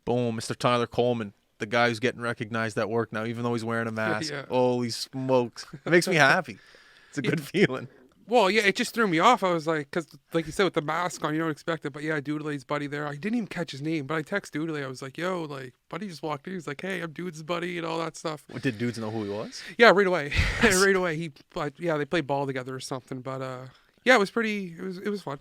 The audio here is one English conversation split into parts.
Boom, Mr. Tyler Coleman, the guy who's getting recognized at work now, even though he's wearing a mask. Yeah. Holy smokes. It makes me happy. It's a good feeling. Well, yeah, it just threw me off. I was like, because like you said, with the mask on, you don't expect it. But yeah, Doodley's buddy there. I didn't even catch his name, but I text Doodley. I was like, yo, like, buddy just walked in. He's like, hey, I'm Dude's buddy and all that stuff. Did dudes know who he was? Yeah, right away. Right away. They played ball together or something. But yeah, it was fun.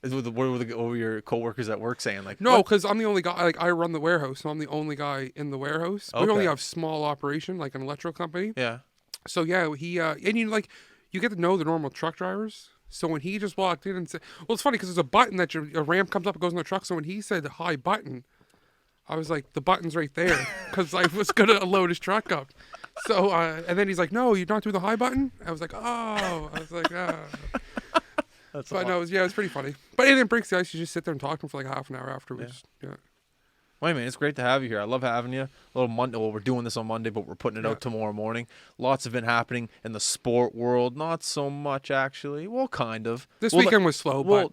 What were your coworkers at work saying? Like, No, because I'm the only guy. Like, I run the warehouse, so I'm the only guy in the warehouse. We only Okay. have small operation, like an electrical company. Yeah. So yeah, he and you get to know the normal truck drivers. So when he just walked in and said, well, it's funny because there's a button that a ramp comes up, it goes in the truck. So when he said high button, I was like, the button's right there because I was gonna load his truck up. So and then he's like, no, you're not doing the high button. I was like, oh, That's But no, it was pretty funny. But it didn't break the ice. You just sit there and talk to him for like half an hour afterwards. Yeah. Wait a minute, it's great to have you here. I love having you. A little Monday. Well, we're doing this on Monday, but we're putting it out tomorrow morning. Lots of it happening in the sport world. Not so much, actually. Well, kind of. This weekend was slow, but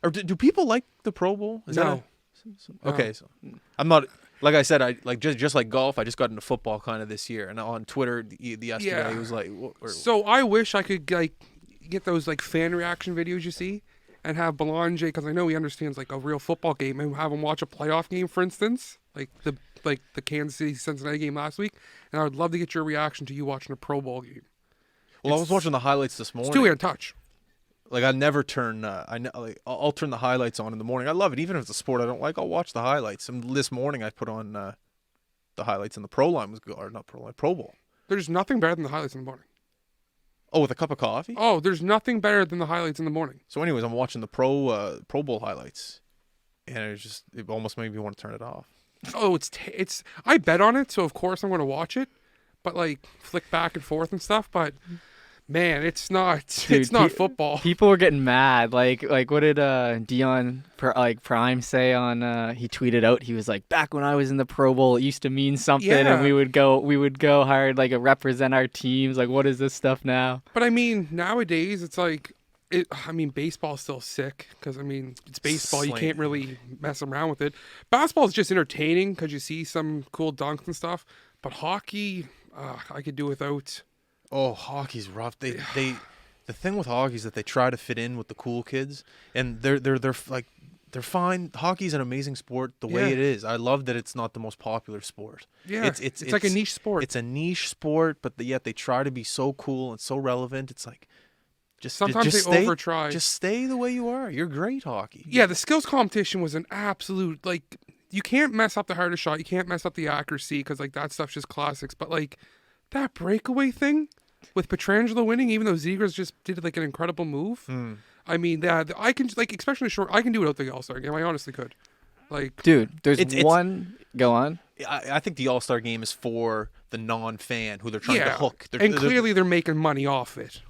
or do people like the Pro Bowl? no. Okay, so I'm not. Like I said, I like just like golf. I just got into football kind of this year, and on Twitter yesterday, it was like. So I wish I could like get those like fan reaction videos you see, and have Belanger, because I know he understands like a real football game, and have him watch a playoff game, for instance, like the Kansas City Cincinnati game last week. And I would love to get your reaction to you watching a Pro Bowl game. Well, I was watching the highlights this morning. It's too in touch. Like I never turn. I'll turn the highlights on in the morning. I love it, even if it's a sport I don't like. I'll watch the highlights. And this morning I put on the highlights, and the Pro Bowl. There's nothing better than the highlights in the morning. Oh, with a cup of coffee. Oh, there's nothing better than the highlights in the morning. So, anyways, I'm watching the Pro Bowl highlights, and it almost made me want to turn it off. Oh, it's. I bet on it, so of course I'm going to watch it, but like flick back and forth and stuff. But man, it's not. Dude, it's not football. People were getting mad. Like what did Dion Prime say on? He tweeted out. He was like, back when I was in the Pro Bowl, it used to mean something, and we would go hard, like represent our teams. Like, what is this stuff now? But I mean, nowadays it's like. Baseball's still sick because, it's baseball. You can't really mess around with it. Basketball is just entertaining because you see some cool dunks and stuff. But hockey, I could do without. Oh, hockey's rough. The thing with hockey is that they try to fit in with the cool kids, and they're fine. Hockey's an amazing sport the way it is. I love that it's not the most popular sport. Yeah, it's like a niche sport. It's a niche sport, but yet they try to be so cool and so relevant. It's like. Sometimes they overtry. Just stay the way you are. You're great hockey. Yeah, the skills competition was an absolute, you can't mess up the hardest shot. You can't mess up the accuracy because, that stuff's just classics. But, that breakaway thing with Pietrangelo winning, even though Zegras just did, an incredible move. I can, especially short, I can do it without the All-Star game. I honestly could. Dude, there's one. Go on. I think the All-Star game is for the non-fan who they're trying to hook. Clearly they're making money off it.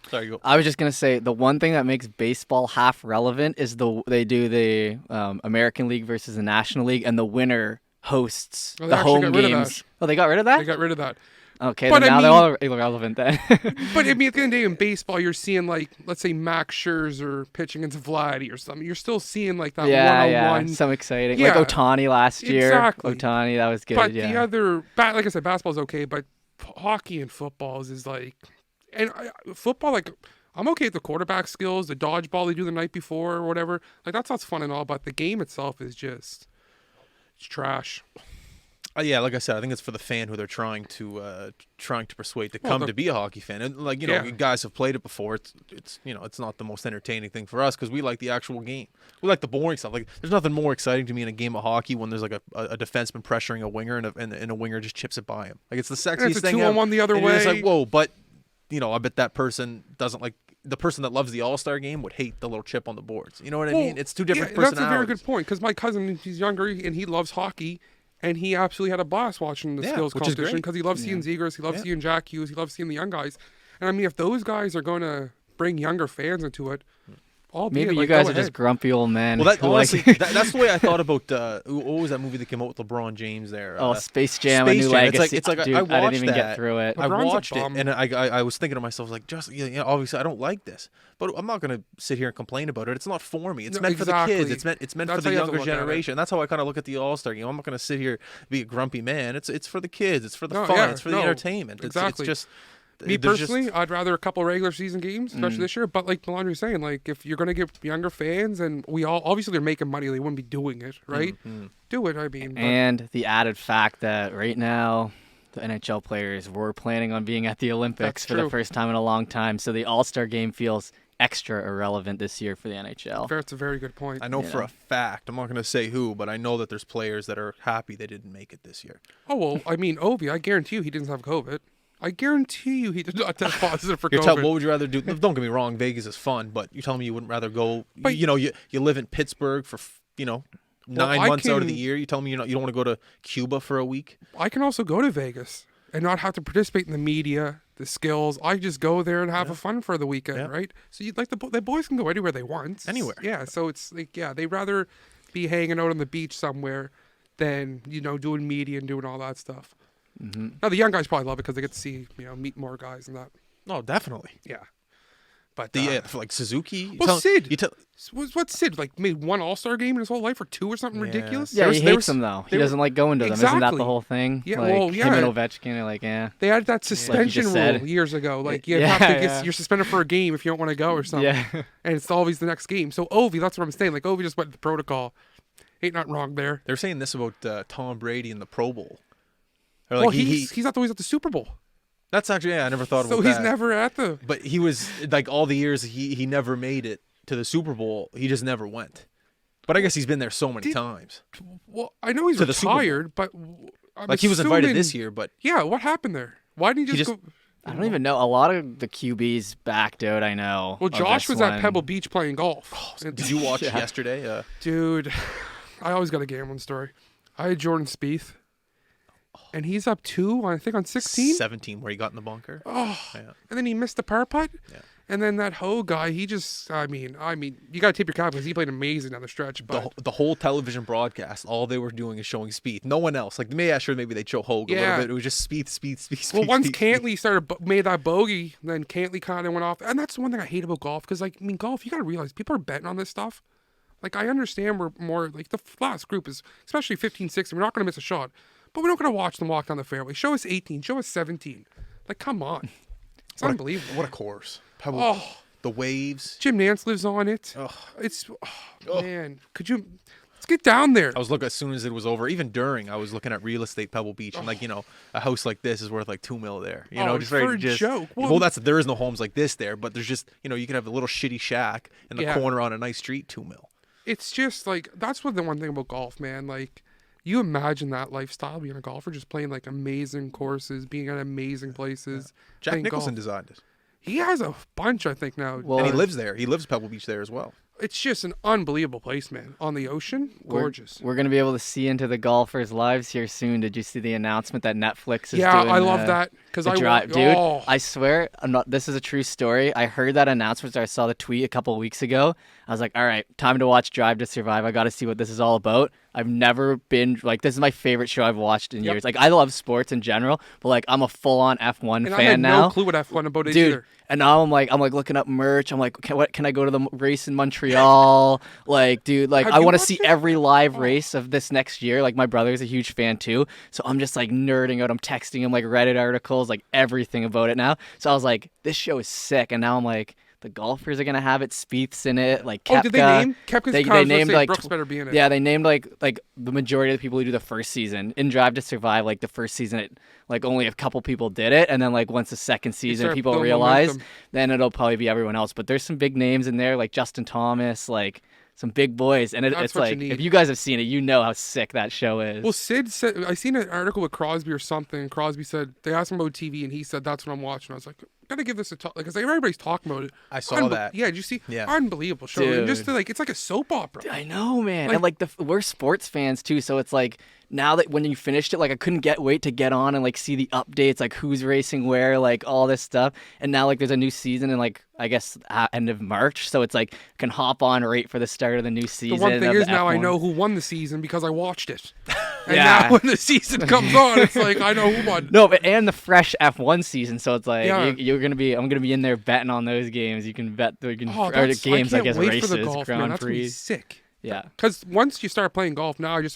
Sorry, go. I was just gonna say the one thing that makes baseball half relevant is they do the American League versus the National League, and the winner hosts the home games. Oh, they got rid of that? They got rid of that. Okay, then now they're all irrelevant then. But at the end of the day, in baseball, you're seeing let's say Max Scherzer pitching against Vladdy or something. You're still seeing that one-on-one. Yeah, some exciting. Like Ohtani last year. Exactly. Ohtani, that was good. But the other, like I said, basketball's okay, but hockey and football is and football, I'm okay with the quarterback skills, the dodgeball they do the night before or whatever. That sounds fun and all, but the game itself is it's trash. Yeah, like I said, I think it's for the fan who they're trying to persuade to come to be a hockey fan. And guys have played it before. It's not the most entertaining thing for us because we like the actual game. We like the boring stuff. There's nothing more exciting to me in a game of hockey when there's a defenseman pressuring a winger and a winger just chips it by him. It's the sexiest thing. It's a 2-on-1 the other way. It's whoa, but I bet that person doesn't like. The person that loves the All-Star game would hate the little chip on the boards. You know what I mean? It's two different personalities. That's a very good point because my cousin, he's younger and he loves hockey. And he absolutely had a blast watching the skills competition because he loves seeing Zegras, he loves seeing Jack Hughes, he loves seeing the young guys. And if those guys are going to bring younger fans into it, Maybe you guys are just grumpy old men. Well, honestly, that's the way I thought about what was that movie that came out with LeBron James there? Space Jam, A New Legacy. It's like dude, I watched I didn't even that. get through it. I watched it, and I was thinking to myself, like, just obviously I don't like this, but I'm not gonna sit here and complain about it. It's not for me. It's meant for the kids. It's meant for the younger generation. That's how I kind of look at the All-Star game. I'm not gonna sit here and be a grumpy man. It's for the kids. It's for the fun. It's for the entertainment. Exactly. It's just. Me personally, I'd rather a couple of regular season games, especially this year. But like Melandri was saying, like if you're going to get younger fans, and we all obviously they're making money, they wouldn't be doing it, right? Do it. I mean, and the added fact that right now the NHL players were planning on being at the Olympics for the first time in a long time, so the All-Star game feels extra irrelevant this year for the NHL. That's a very good point. I know for a fact, I'm not going to say who, but I know that there's players that are happy they didn't make it this year. Oh well, I mean, Ovi, I guarantee you he didn't have COVID. I guarantee you he did not test positive for COVID. What would you rather do? Don't get me wrong, Vegas is fun, but you're telling me you wouldn't rather go, but, you live in Pittsburgh for, 9 months out of the year. You tell me you don't want to go to Cuba for a week? I can also go to Vegas and not have to participate in the media, the skills. I just go there and have fun for the weekend, right? So you'd like the boys can go anywhere they want. Anywhere. Yeah, so it's like, they'd rather be hanging out on the beach somewhere than, doing media and doing all that stuff. Now the young guys probably love it because they get to see, meet more guys and that. Oh, definitely. Yeah, but for like Suzuki. Sid. What's Sid like? Made one All-Star game in his whole life or two or something ridiculous? Yeah, he hates them though. He doesn't like going to them. Isn't that the whole thing? Yeah, him and Ovechkin are like, They had that suspension rule years ago. Like you have to get you're suspended for a game if you don't want to go or something. Yeah, and it's always the next game. So Ovi, that's what I'm saying. Like Ovi just went the protocol. Ain't nothing wrong there. They're saying this about Tom Brady in the Pro Bowl. Like well, he's not always at the Super Bowl. That's actually, I never thought about that. So he's never at the... But he was, like, all the years he never made it to the Super Bowl. He just never went. But I guess he's been there so many times. Well, I know he's retired, but... he was invited this year, but... Yeah, what happened there? Why didn't he just go... I don't even know. A lot of the QBs backed out, I know. Well, Josh was at Pebble Beach playing golf. Oh, did you watch yesterday? Dude, I always got a gambling story. I had Jordan Spieth. And he's up 2, I think, on 16? 17, where he got in the bunker. Oh, yeah. And then he missed the par putt. Yeah. And then that Ho guy, he just, I mean, you got to tip your cap because he played amazing down the stretch. But the whole television broadcast, all they were doing is showing Spieth. No one else. Like, maybe they show Hogue a little bit. It was just Spieth. Well, once Cantley made that bogey, then Cantley kind of went off. And that's the one thing I hate about golf because, golf, you got to realize people are betting on this stuff. Like, I understand we're more, like, the last group is, especially 15, 16, we're not going to miss a shot. But we're not going to watch them walk down the fairway. Show us 18. Show us 17. Like, come on. It's unbelievable. What a course. Pebble, the waves. Jim Nance lives on it. Man. Could you... Let's get down there. I was looking as soon as it was over. Even during, I was looking at real estate Pebble Beach. And, a house like this is worth, like, $2 million there. Joke. Well, there is no homes like this there. But there's just, you can have a little shitty shack in the corner on a nice street, $2 million. It's just, like... That's the one thing about golf, man. Like... You imagine that lifestyle, being a golfer, just playing like amazing courses, being at amazing places. Yeah. Jack Nicholson designed it. He has a bunch, I think, now. Well, and he lives there. He lives Pebble Beach there as well. It's just an unbelievable place, man. On the ocean, gorgeous. We're going to be able to see into the golfers' lives here soon. Did you see the announcement that Netflix is doing? Yeah, I love that. Dude, I swear, this is a true story. I heard that announcement. I saw the tweet a couple of weeks ago. I was like, all right, time to watch Drive to Survive. I got to see what this is all about. I've never been, this is my favorite show I've watched in years. Like, I love sports in general, but, I'm a full-on F1 fan now. I had no clue what F1 about it either. And now I'm looking up merch. I'm like, can I go to the race in Montreal? I want to see every live race of this next year. Like, my brother's a huge fan too. So I'm just nerding out. I'm texting him Reddit articles, everything about it now. So I was like, this show is sick. And now I'm like, the golfers are gonna have it. Spieth's in it. Kepka. Did they name Kepka's? They named Brooks better be in it. Yeah, they named the majority of the people who do the first season in Drive to Survive. The first season, only a couple people did it, and then once the second season, people realize, then it'll probably be everyone else. But there's some big names in there, like Justin Thomas, some big boys, and it's if you guys have seen it, you know how sick that show is. Well, Sid said, I seen an article with Crosby or something. And Crosby said they asked him about TV, and he said that's what I'm watching. I was like, gotta give this a talk because everybody's talking about it. I saw that. Yeah, did you see? Yeah. Unbelievable show. Dude. And just like it's like a soap opera. I know, man. And like we're sports fans too, so it's like now that when you finished it, like I couldn't wait to get on and like see the updates, like who's racing where, like all this stuff. And now like there's a new season in like I guess end of March, so it's like can hop on right for the start of the new season. The one thing is now F1. I know who won the season because I watched it. And Yeah. now when the season comes on, it's like I know who won. No, but and the fresh F1 season, so it's like Yeah. I'm gonna be in there betting on those games. You can bet or That's, games, I I guess can't wait races, for the golf, Grand man. That's gonna be Prix. sick. Yeah. Because once you start playing golf, now I just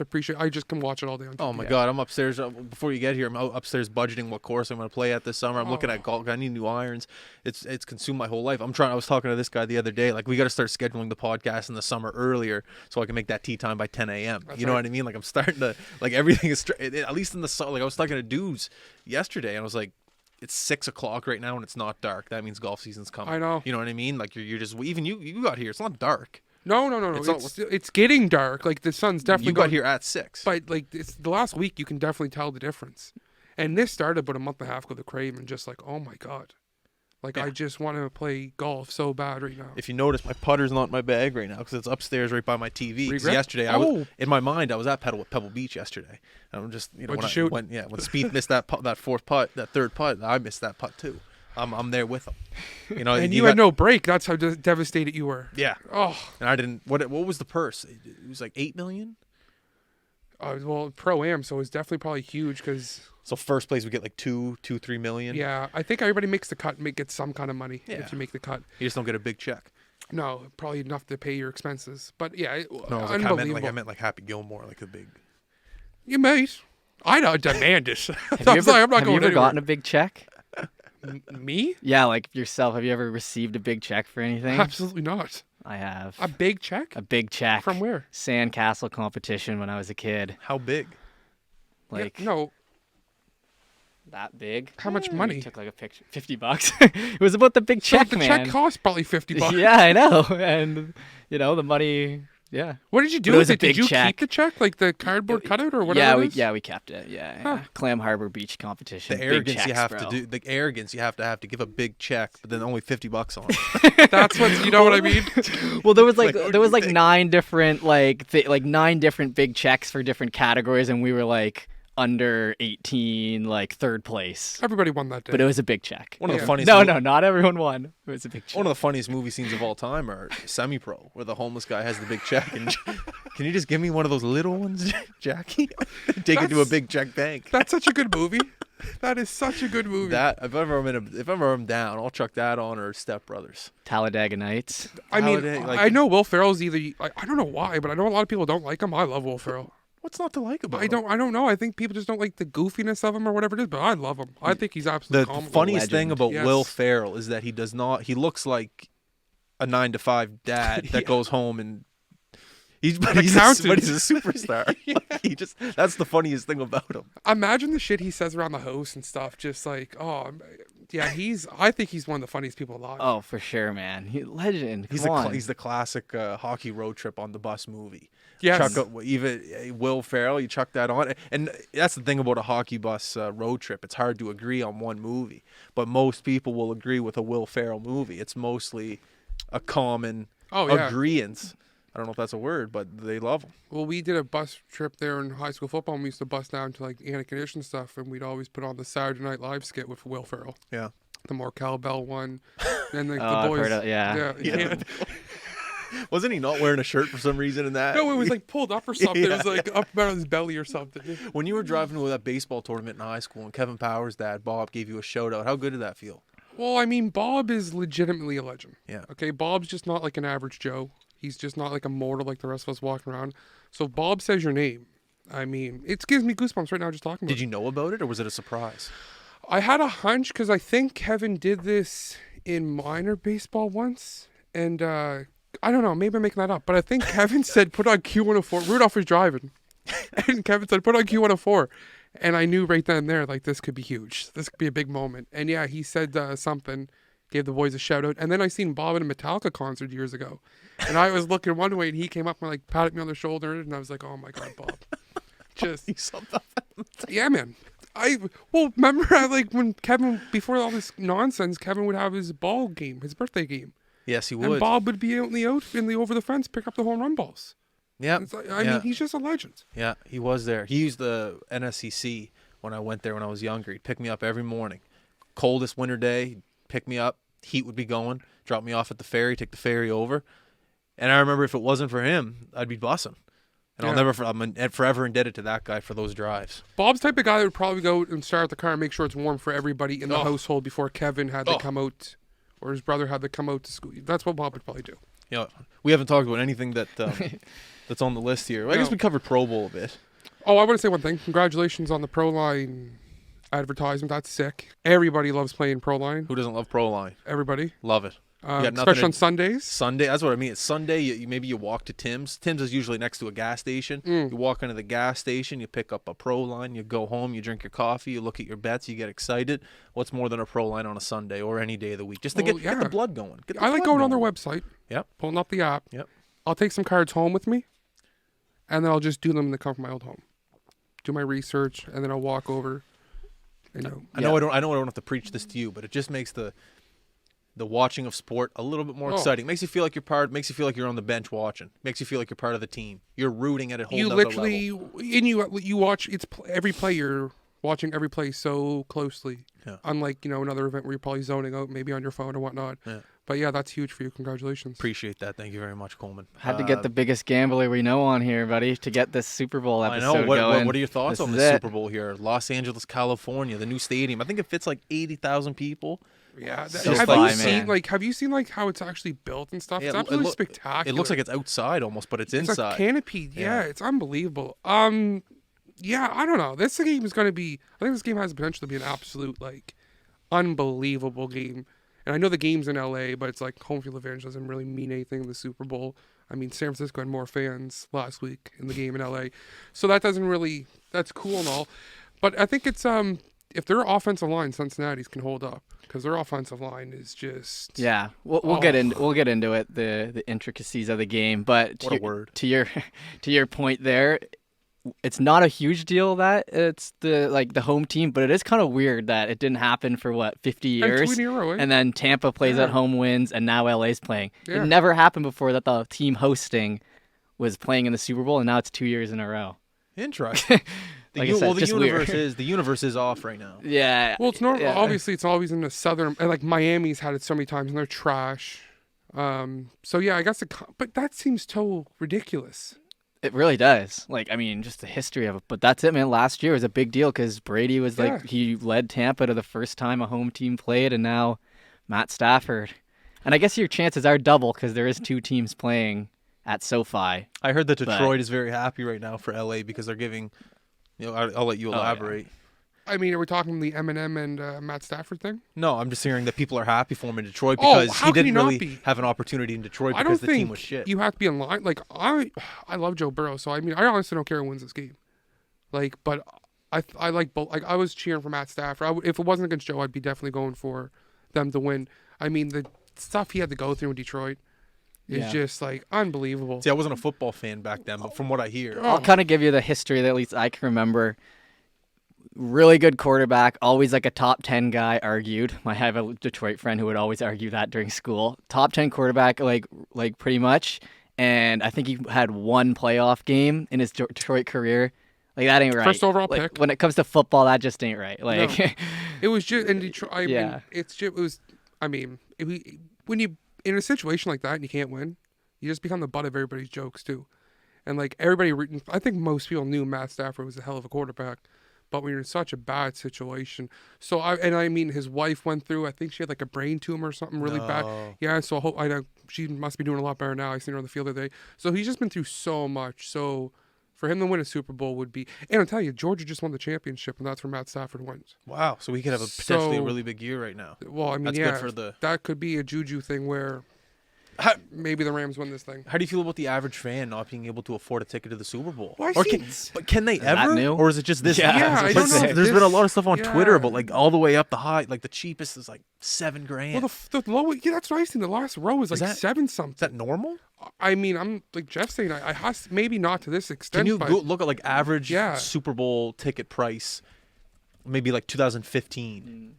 can watch it all day on TV. Oh my God! I'm upstairs before you get here. I'm upstairs budgeting what course I'm going to play at this summer. I'm looking at golf. I need new irons. It's consumed my whole life. I was talking to this guy the other day. Like we got to start scheduling the podcast in the summer earlier so I can make that tee time by 10 a.m. You know what I mean? Like I'm starting to like everything is at least in the summer. Like I was talking to dudes yesterday and I was like, it's 6 o'clock right now and it's not dark. That means golf season's coming. I know. You know what I mean? Like you're just even you got here. It's not dark. No. It's getting dark. Like the sun's definitely. You got here at 6. But like it's the last week, you can definitely tell the difference. And this started about a month and a half ago. The crave and just like, oh my God, like I just want to play golf so bad right now. If you notice, my putter's not in my bag right now because it's upstairs right by my TV. 'Cause yesterday, in my mind, I was at Pebble Beach yesterday. And I'm just, What'd you shoot? when Spieth missed that third putt, I missed that putt too. I'm there with him. You know, and you had no break. That's how devastated you were. Yeah. Oh. And I didn't. What was the purse? It was like $8 million. Well, pro-am, so it's definitely probably huge because. So first place we get like 3 million. Yeah, I think everybody makes the cut and gets some kind of money if you make the cut. You just don't get a big check. No, probably enough to pay your expenses. But yeah, No, unbelievable. I meant like Happy Gilmore, like a big. You might. I don't demand it. Have you ever gotten a big check? Me? Yeah, like yourself. Have you ever received a big check for anything? Absolutely not. I have. A big check? A big check. From where? Sandcastle competition when I was a kid. How big? Like no. That big. How much money? Took like a picture. $50. It was about the big check, the man. check cost probably $50. Yeah, I know. And the money. Yeah. What did you do But it with was a it? Did big you check. keep the check, like the cardboard cutout or whatever? We kept it. Yeah. Huh. Clam Harbor Beach competition. The arrogance big checks, you have bro. to do. The arrogance you have to give a big check, but then only $50 on it. That's what you know what I mean. Well, there was Like, what do you think? 9 different 9 different big checks for different categories, and we were like under 18, like 3rd place. Everybody won that day. But it was a big check. One of the Yeah. funniest. No, not everyone won. It was a big check. One of the funniest movie scenes of all time are Semi-Pro, where the homeless guy has the big check. And can you just give me one of those little ones, Jackie? Take it to a big check bank. That's such a good movie. That is such a good movie. That if ever I'm down, I'll chuck that on or Step Brothers. Talladega Nights. I mean, Talladega, like- I know Will Ferrell's I don't know why, but I know a lot of people don't like him. I love Will Ferrell. What's not to like about I him? don't know. I think people just don't like the goofiness of him or whatever it is, but I love him. I think he's absolutely The comical. funniest thing about Yes. Will Ferrell is that he looks like a 9-to-5 dad that goes home and he's a superstar. Like, that's the funniest thing about him. Imagine the shit he says around the house and stuff. Just like, yeah, I think he's one of the funniest people alive. Oh, for sure, man. Legend. He's Come on. he's the classic hockey road trip on the bus movie. Yes. Even Will Ferrell, you chuck that on, and that's the thing about a hockey bus road trip. It's hard to agree on one movie, but most people will agree with a Will Ferrell movie. It's mostly a common agreeance. I don't know if that's a word, but they love him. Well, we did a bus trip there in high school football, and we used to bus down to like Anna and stuff, and we'd always put on the Saturday Night Live skit with Will Ferrell. Yeah. The more cowbell one, and the I've boys. heard of- yeah. Wasn't he not wearing a shirt for some reason in that? No, it was like pulled up or something. It was Yeah. like up around his belly or something. When you were driving to that baseball tournament in high school and Kevin Powers' dad, Bob, gave you a shout out, how good did that feel? Well, I mean, Bob is legitimately a legend. Yeah. Okay, Bob's just not like an average Joe. He's just not like a mortal like the rest of us walking around. So if Bob says your name, I mean, it gives me goosebumps right now just talking about it. Did you know about it or was it a surprise? I had a hunch because I think Kevin did this in minor baseball once. And I don't know, maybe I'm making that up. But I think Kevin said put on Q104. Rudolph was driving. And Kevin said put on Q104. And I knew right then and there, like, this could be huge. This could be a big moment. And yeah, he said something, gave the boys a shout out. And then I seen Bob at a Metallica concert years ago. And I was looking one way and he came up and like patted me on the shoulder. And I was like, oh my God, Bob. Just, You saw that? yeah, man. Remember when Kevin, before all this nonsense, Kevin would have his ball game, his birthday game. Yes, he would. And Bob would be out in the over the fence, pick up the home run balls. Yeah. I mean, he's just a legend. Yeah, he was there. He used the NSCC when I went there when I was younger. He'd pick me up every morning. Coldest winter day, he'd pick me up. Heat would be going. Drop me off at the ferry, take the ferry over. And I remember if it wasn't for him, I'd be bussing. And I'm forever indebted to that guy for those drives. Bob's the type of guy that would probably go and start the car and make sure it's warm for everybody in the household before Kevin had to come out, or his brother had to come out to school. That's what Bob would probably do. Yeah, we haven't talked about anything that that's on the list here. I guess we covered Pro Bowl a bit. Oh, I want to say one thing. Congratulations on the Pro Line advertisement. That's sick. Everybody loves playing Pro Line. Who doesn't love Pro Line? Everybody. Love it. Especially on Sundays. Sunday, that's what I mean. It's Sunday. Maybe you walk to Tim's. Tim's is usually next to a gas station. You walk into the gas station, you pick up a Pro Line, you go home, you drink your coffee, you look at your bets, you get excited. What's more than a Pro Line on a Sunday or any day of the week? Just to get the blood going. I like going on their website. Yep. Pulling up the app. Yep. I'll take some cards home with me, and then I'll just do them in the comfort of my old home. Do my research, and then I'll walk over. And, I know I don't have to preach this to you, but it just makes the watching of sport a little bit more exciting. Makes you feel like you're part. Makes you feel like you're on the bench watching. Makes you feel like you're part of the team. You're rooting at a whole nother level. You watch. It's every play. You're watching every play so closely. Yeah. Unlike another event where you're probably zoning out, maybe on your phone or whatnot. Yeah. But yeah, that's huge for you. Congratulations. Appreciate that. Thank you very much, Coleman. Had to get the biggest gambler we know on here, buddy, to get this Super Bowl episode going. going. What are your thoughts on the Super Bowl here? Los Angeles, California, the new stadium. I think it fits like 80,000 people. Yeah. Have you seen how it's actually built and stuff? It's absolutely spectacular. It looks like it's outside almost, but it's inside. It's canopied. Yeah, it's unbelievable. Yeah, I don't know. This game is going to be. I think this game has the potential to be an absolute unbelievable game. And I know the game's in LA, but it's home field advantage doesn't really mean anything in the Super Bowl. I mean, San Francisco had more fans last week in the game in LA, so that doesn't really. That's cool and all, but I think it's if their offensive line, Cincinnati's can hold up, because their offensive line is just. Yeah, we'll get into it, the intricacies of the game, but to your point there. It's not a huge deal that it's the home team, but it is kind of weird that it didn't happen for 50 years, and then Tampa plays at home, wins, and now LA's playing. Yeah. It never happened before that the team hosting was playing in the Super Bowl, and now it's 2 years in a row. Interesting. The universe is off right now. Yeah. Well, it's normal. Yeah. Obviously, it's always in the southern. Miami's had it so many times, and they're trash. So yeah, I guess. But that seems so ridiculous. It really does. Just the history of it. But that's it, man. Last year was a big deal because Brady was he led Tampa to the first time a home team played, and now Matt Stafford. And I guess your chances are double because there is two teams playing at SoFi. I heard that Detroit is very happy right now for LA because they're giving. I'll let you elaborate. Yeah. I mean, are we talking the Eminem and Matt Stafford thing? No, I'm just hearing that people are happy for him in Detroit because he didn't really have an opportunity in Detroit because the team was shit. You have to be in line. I love Joe Burrow, so I honestly don't care who wins this game. But I like both. I was cheering for Matt Stafford. If it wasn't against Joe, I'd be definitely going for them to win. I mean, the stuff he had to go through in Detroit is just unbelievable. See, I wasn't a football fan back then, but from what I hear, I'll kind of give you the history that at least I can remember. Really good quarterback, always a top 10 guy, argued. I have a Detroit friend who would always argue that during school. Top 10 quarterback, pretty much. And I think he had one playoff game in his Detroit career. That ain't right. First overall pick. When it comes to football, that just ain't right. No. It was just in Detroit. When you in a situation like that and you can't win, you just become the butt of everybody's jokes too. And everybody, I think most people knew Matt Stafford was a hell of a quarterback. But when you're in such a bad situation, his wife went through. I think she had a brain tumor or something really bad. Yeah, so I know she must be doing a lot better now. I seen her on the field the other day. So he's just been through so much. So for him to win a Super Bowl would be, and I'll tell you, Georgia just won the championship, and that's where Matt Stafford went. Wow, so he could have potentially a really big year right now. Well, I mean, that's good for that could be a juju thing where. Maybe the Rams win this thing. How do you feel about the average fan not being able to afford a ticket to the Super Bowl? Well, but can they ever? Or is it just this? Yeah, I don't know. There's been a lot of stuff on Twitter about all the way up the high. The cheapest is $7,000. Well, the low, that's what I seen. The last row is 7 something. Is that normal? I mean, I'm Jeff saying, I has maybe not to this extent. Can you look at average Super Bowl ticket price maybe like 2015.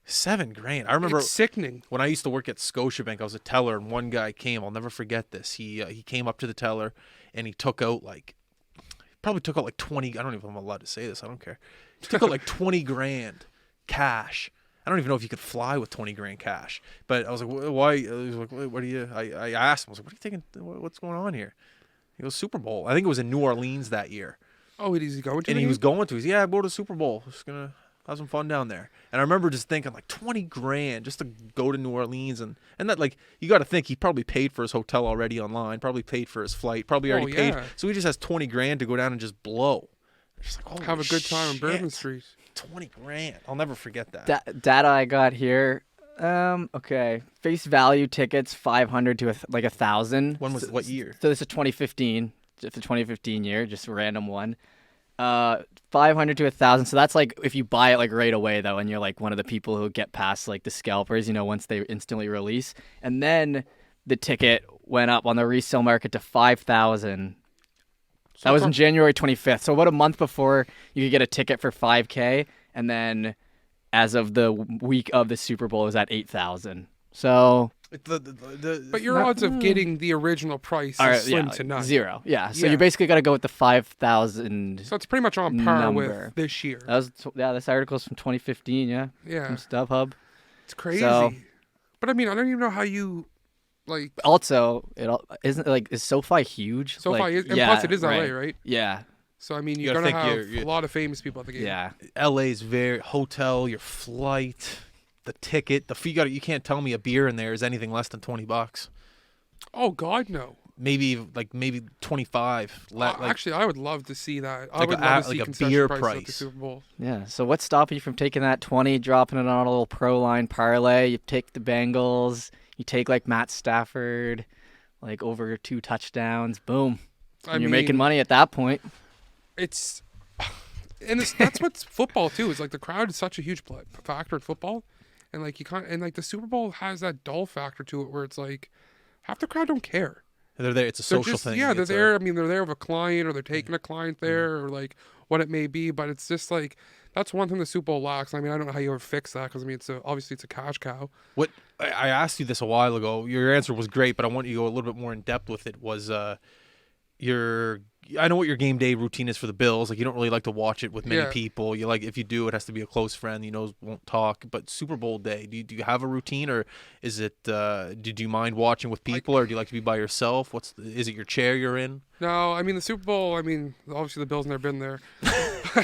$7,000. I remember It's sickening. when I used to work at Scotiabank, I was a teller, and one guy came. I'll never forget this. He came up to the teller, and he took out probably took out like 20. I don't even know if I'm allowed to say this. I don't care. He took out like $20,000 cash. I don't even know if you could fly with $20,000 cash. But I was like, why? He was like, what are you? I asked him. I was like, what are you thinking? What's going on here? He goes, Super Bowl. I think it was in New Orleans that year. Oh, is he going to? And he was going to. He's yeah, I go to the Super Bowl. Just gonna have some fun down there. And I remember just thinking like $20,000 just to go to New Orleans, and that, like, you got to think he probably paid for his hotel already online, probably paid for his flight, probably already paid. So he just has $20,000 to go down and just blow. Just like, have a good time on Bourbon Street. $20,000. I'll never forget that. Data I got here. Okay. Face value tickets 500 to like 1,000. When was what year? So this is 2015. Just the 2015 year, just a random one. 500 to 1,000. So that's like if you buy it like right away though, and you're like one of the people who get past like the scalpers, once they instantly release. And then the ticket went up on the resale market to 5,000. That was in January 25th. So about a month before you could get a ticket for $5,000, and then as of the week of the Super Bowl, it was at 8,000. So, but your odds of getting the original price is slim to none. 0. Yeah. So you basically got to go with the 5,000. So it's pretty much on par with this year. This article's from 2015. Yeah. Yeah. From StubHub. It's crazy. So, but I mean, I don't even know how you. Like, also, is SoFi huge? SoFi is, and plus it is LA, right? Yeah. So I mean, you're gonna have a lot of famous people at the game. Yeah. LA's very hotel, your flight, the ticket, the fee. You can't tell me a beer in there is anything less than $20. Oh God, no. Maybe 25. Actually, I would love to see that. I like would love to see a concession beer prices price at the Super Bowl. Yeah. So what's stopping you from taking that 20, dropping it on a little pro line parlay? You take the Bengals. You take like Matt Stafford, like over 2 touchdowns. Boom. And you're making money at that point. That's what's football too. Is like the crowd is such a huge factor in football, and like the Super Bowl has that dull factor to it where it's like half the crowd don't care. They're there. It's a social thing. Yeah, they're there. I mean, they're there with a client, or they're taking a client there, or like what it may be. But it's just like that's one thing the Super Bowl lacks. I mean, I don't know how you ever fix that because I mean, obviously it's a cash cow. What I asked you this a while ago. Your answer was great, but I want you to go a little bit more in depth with it. I know what your game day routine is for the Bills. Like, you don't really like to watch it with many people. You like, if you do, it has to be a close friend. Won't talk. But Super Bowl day, do you have a routine, or is it? Do you mind watching with people, or do you like to be by yourself? Is it your chair you're in? No, I mean the Super Bowl. I mean, obviously the Bills never been there. I'm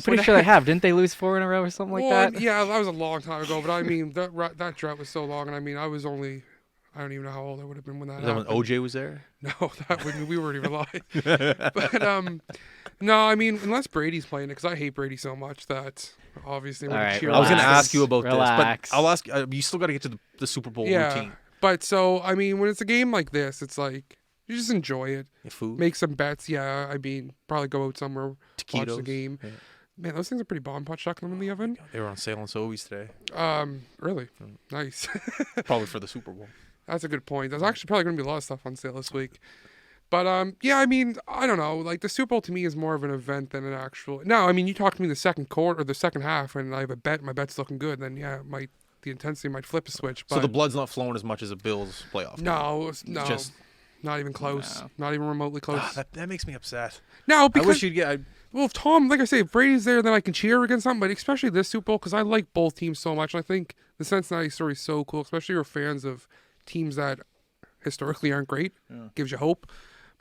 pretty sure they have. Didn't they lose 4 in a row or something like that? Yeah, that was a long time ago. But I mean, that drought was so long, and I mean, I don't even know how old I would have been when that happened. Is that when OJ was there? No, we weren't even alive. But no, I mean, unless Brady's playing it, because I hate Brady so much that obviously I'm right, cheer. I was going to ask you about Relax. this, but I'll ask. You still got to get to the Super Bowl routine. But so I mean, when it's a game like this, it's like you just enjoy it. Food. Make some bets. Yeah, I mean, probably go out somewhere, watch the game. Yeah. Man, those things are pretty bomb. Pot chuck them in the oven. They were on sale on Sobeys today. Really? Nice. Probably for the Super Bowl. That's a good point. There's actually probably going to be a lot of stuff on sale this week. But, yeah, I mean, I don't know. Like, the Super Bowl to me is more of an event than an actual... No, I mean, you talk to me the second quarter or the second half, and I have a bet, my bet's looking good, then, yeah, the intensity might flip a switch. But so the blood's not flowing as much as a Bills playoff game. No. Not even close. No. Not even remotely close. That makes me upset. No, because... I wish you'd get... Well, if Tom, like I say, if Brady's there, then I can cheer against something. But especially this Super Bowl, because I like both teams so much. And I think the Cincinnati story is so cool, especially if you're fans of teams that historically aren't great. Yeah. Gives you hope.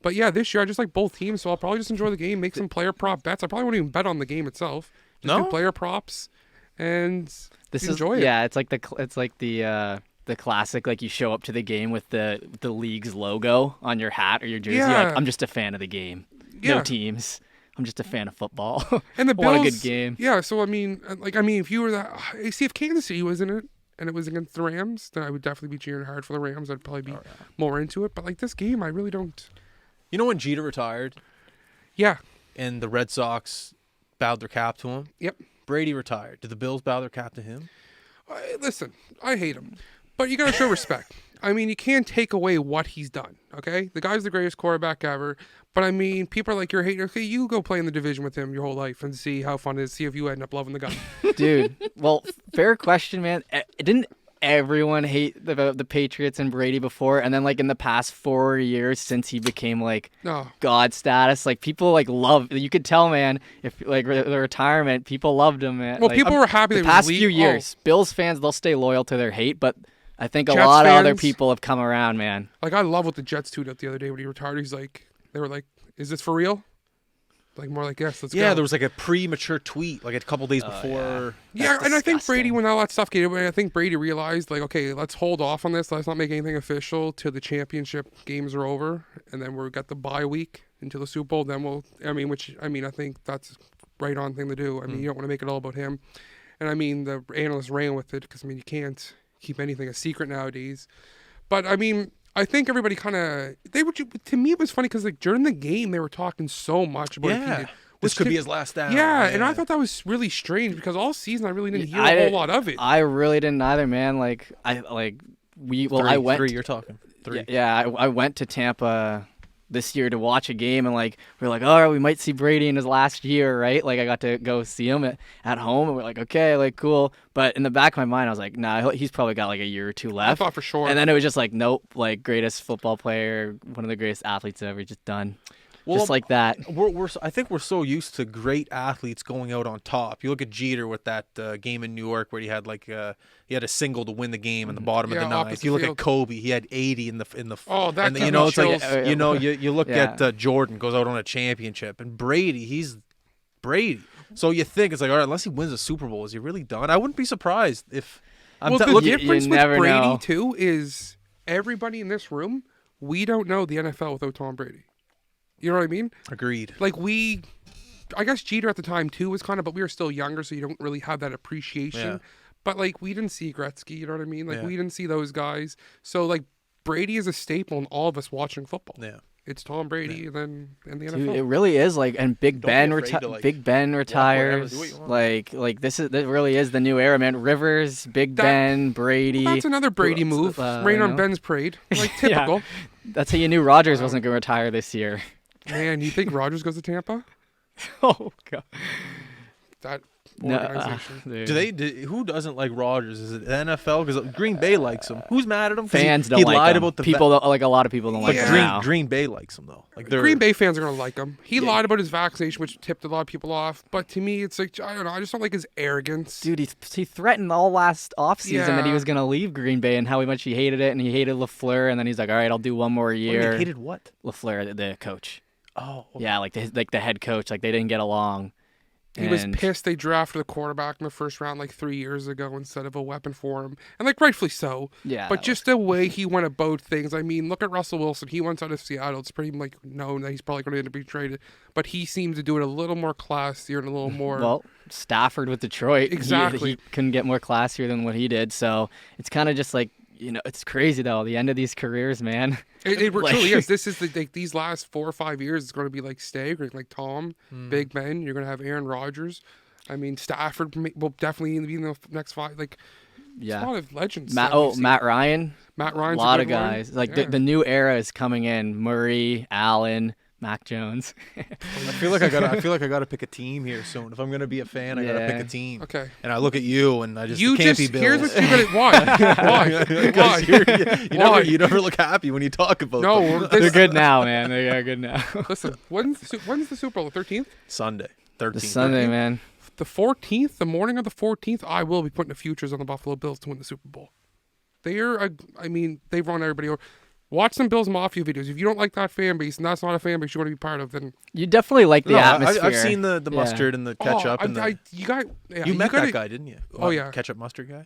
But yeah, this year I just like both teams, so I'll probably just enjoy the game, make some player prop bets. I probably won't even bet on the game itself. Just do player props and enjoy it. Yeah, it's like the classic, like you show up to the game with the league's logo on your hat or your jersey. Yeah. Like, I'm just a fan of the game. Yeah. No teams. I'm just a fan of football. And the Bills, want a good game. Yeah, so I mean, if you were that, see, if Kansas City was in it and it was against the Rams, then I would definitely be cheering hard for the Rams. I'd probably be more into it. But like this game, I really don't. You know when Jeter retired? Yeah. And the Red Sox bowed their cap to him? Yep. Brady retired. Did the Bills bow their cap to him? Listen, I hate him. But you got to show respect. I mean, you can't take away what he's done, okay? The guy's the greatest quarterback ever. But, I mean, people are like, you're hating. Okay, you go play in the division with him your whole life and see how fun it is. See if you end up loving the guy. Dude, well, fair question, man. Didn't everyone hate the Patriots and Brady before? And then, like, in the past 4 years since he became, like, God status, like, people, like, love. You could tell, man, if, like, the retirement, people loved him, man. Well, like, people were happy. The past few years, Bills fans, they'll stay loyal to their hate, but I think a Jets lot of other fans, people have come around, man. Like, I love what the Jets tweeted out the other day when he retired. He's like, they were like, is this for real? Like, more like, yes, let's go. Yeah, there was like a premature tweet like a couple days before. Yeah, and I think Brady, when all that stuff came away, I think Brady realized, like, okay, let's hold off on this. Let's not make anything official till the championship games are over. And then we've got the bye week until the Super Bowl. Then I think that's right on thing to do. I mean, you don't want to make it all about him. And I mean, the analysts ran with it because, I mean, you can't keep anything a secret nowadays. But I mean, I think everybody kind of, to me, it was funny because, like, during the game, they were talking so much about if he did. This could be his last down. Yeah, and I thought that was really strange because all season I really didn't hear a whole lot of it. I really didn't either, man. I went. Three, you're talking. Three. Yeah, I went to Tampa this year to watch a game, and like we were like, oh, we might see Brady in his last year, right? Like I got to go see him at home, and we're like, okay, like cool. But in the back of my mind, I was like, nah, he's probably got like a year or two left. I thought for sure. And then it was just like, nope, like greatest football player, one of the greatest athletes ever, just done. Well, just like that. I think we're so used to great athletes going out on top. You look at Jeter with that game in New York where he had he had a single to win the game in the bottom of the ninth. You look at Kobe, he had 80 in the. That and, it's like you look at Jordan goes out on a championship, and Brady, he's Brady. So you think it's like, all right, unless he wins a Super Bowl, is he really done? I wouldn't be surprised if. The difference with Brady too is everybody in this room, we don't know the NFL without Tom Brady. You know what I mean? Agreed. Like I guess Jeter at the time too was kind of, but we were still younger, so you don't really have that appreciation. Yeah. But like we didn't see Gretzky, you know what I mean? Like we didn't see those guys. So like Brady is a staple in all of us watching football. Yeah. It's Tom Brady and then in the NFL. Dude, it really is like, and Big Ben retires. Like this really is the new era, man. Rivers, Ben, Brady. Well, that's another Brady move. Rain on Ben's parade. Like typical. Yeah. That's how you knew Rodgers wasn't going to retire this year. Man, you think Rodgers goes to Tampa? Oh god, that organization. Who doesn't like Rodgers? Is it the NFL? Because Green Bay likes him. Who's mad at him? Fans don't like him. People like a lot of people don't like him. But Green Bay likes him though. Like Green Bay fans are gonna like him. He lied about his vaccination, which tipped a lot of people off. But to me, it's like I don't know. I just don't like his arrogance. Dude, he threatened all last offseason that he was gonna leave Green Bay and how much he hated it, and he hated LaFleur, and then he's like, all right, I'll do one more year. He hated what? LaFleur, the coach. Oh, okay. Yeah, like the head coach. Like they didn't get along. He was pissed they drafted a quarterback in the first round like 3 years ago instead of a weapon for him. And like rightfully so. Yeah. But just the way he went about things. I mean, look at Russell Wilson. He went out of Seattle. It's pretty like known that he's probably going to end up being traded. But he seems to do it a little more classier and a little more. Well, Stafford with Detroit. Exactly. He couldn't get more classier than what he did. So it's kind of just like, it's crazy though. The end of these careers, man. It truly is. This is these last 4 or 5 years. It's going to be like staggering. Like Tom, Big Ben. You're going to have Aaron Rodgers. I mean, Stafford will definitely be in the next 5. Like, yeah, a lot of legends. Matt Ryan. Matt Ryan's a lot of guys. Like the new era is coming in. Murray, Allen, Mac Jones. I feel like I gotta pick a team here soon. If I'm gonna be a fan, I gotta pick a team. Okay. And I look at you, and it can't be Bills. Here's what you're gonna. Why? You never look happy when you talk about them. No, they're good now, man. They are good now. Listen, when's the Super Bowl? The 13th. Sunday, 13th. The Sunday, 13th. Man. The 14th, the morning of the 14th, I will be putting the futures on the Buffalo Bills to win the Super Bowl. They've run everybody over. Watch some Bills Mafia videos. If you don't like that fan base, and that's not a fan base you want to be part of, then you definitely like the atmosphere. I've seen the mustard and the ketchup. You met that guy, didn't you? Ketchup mustard guy.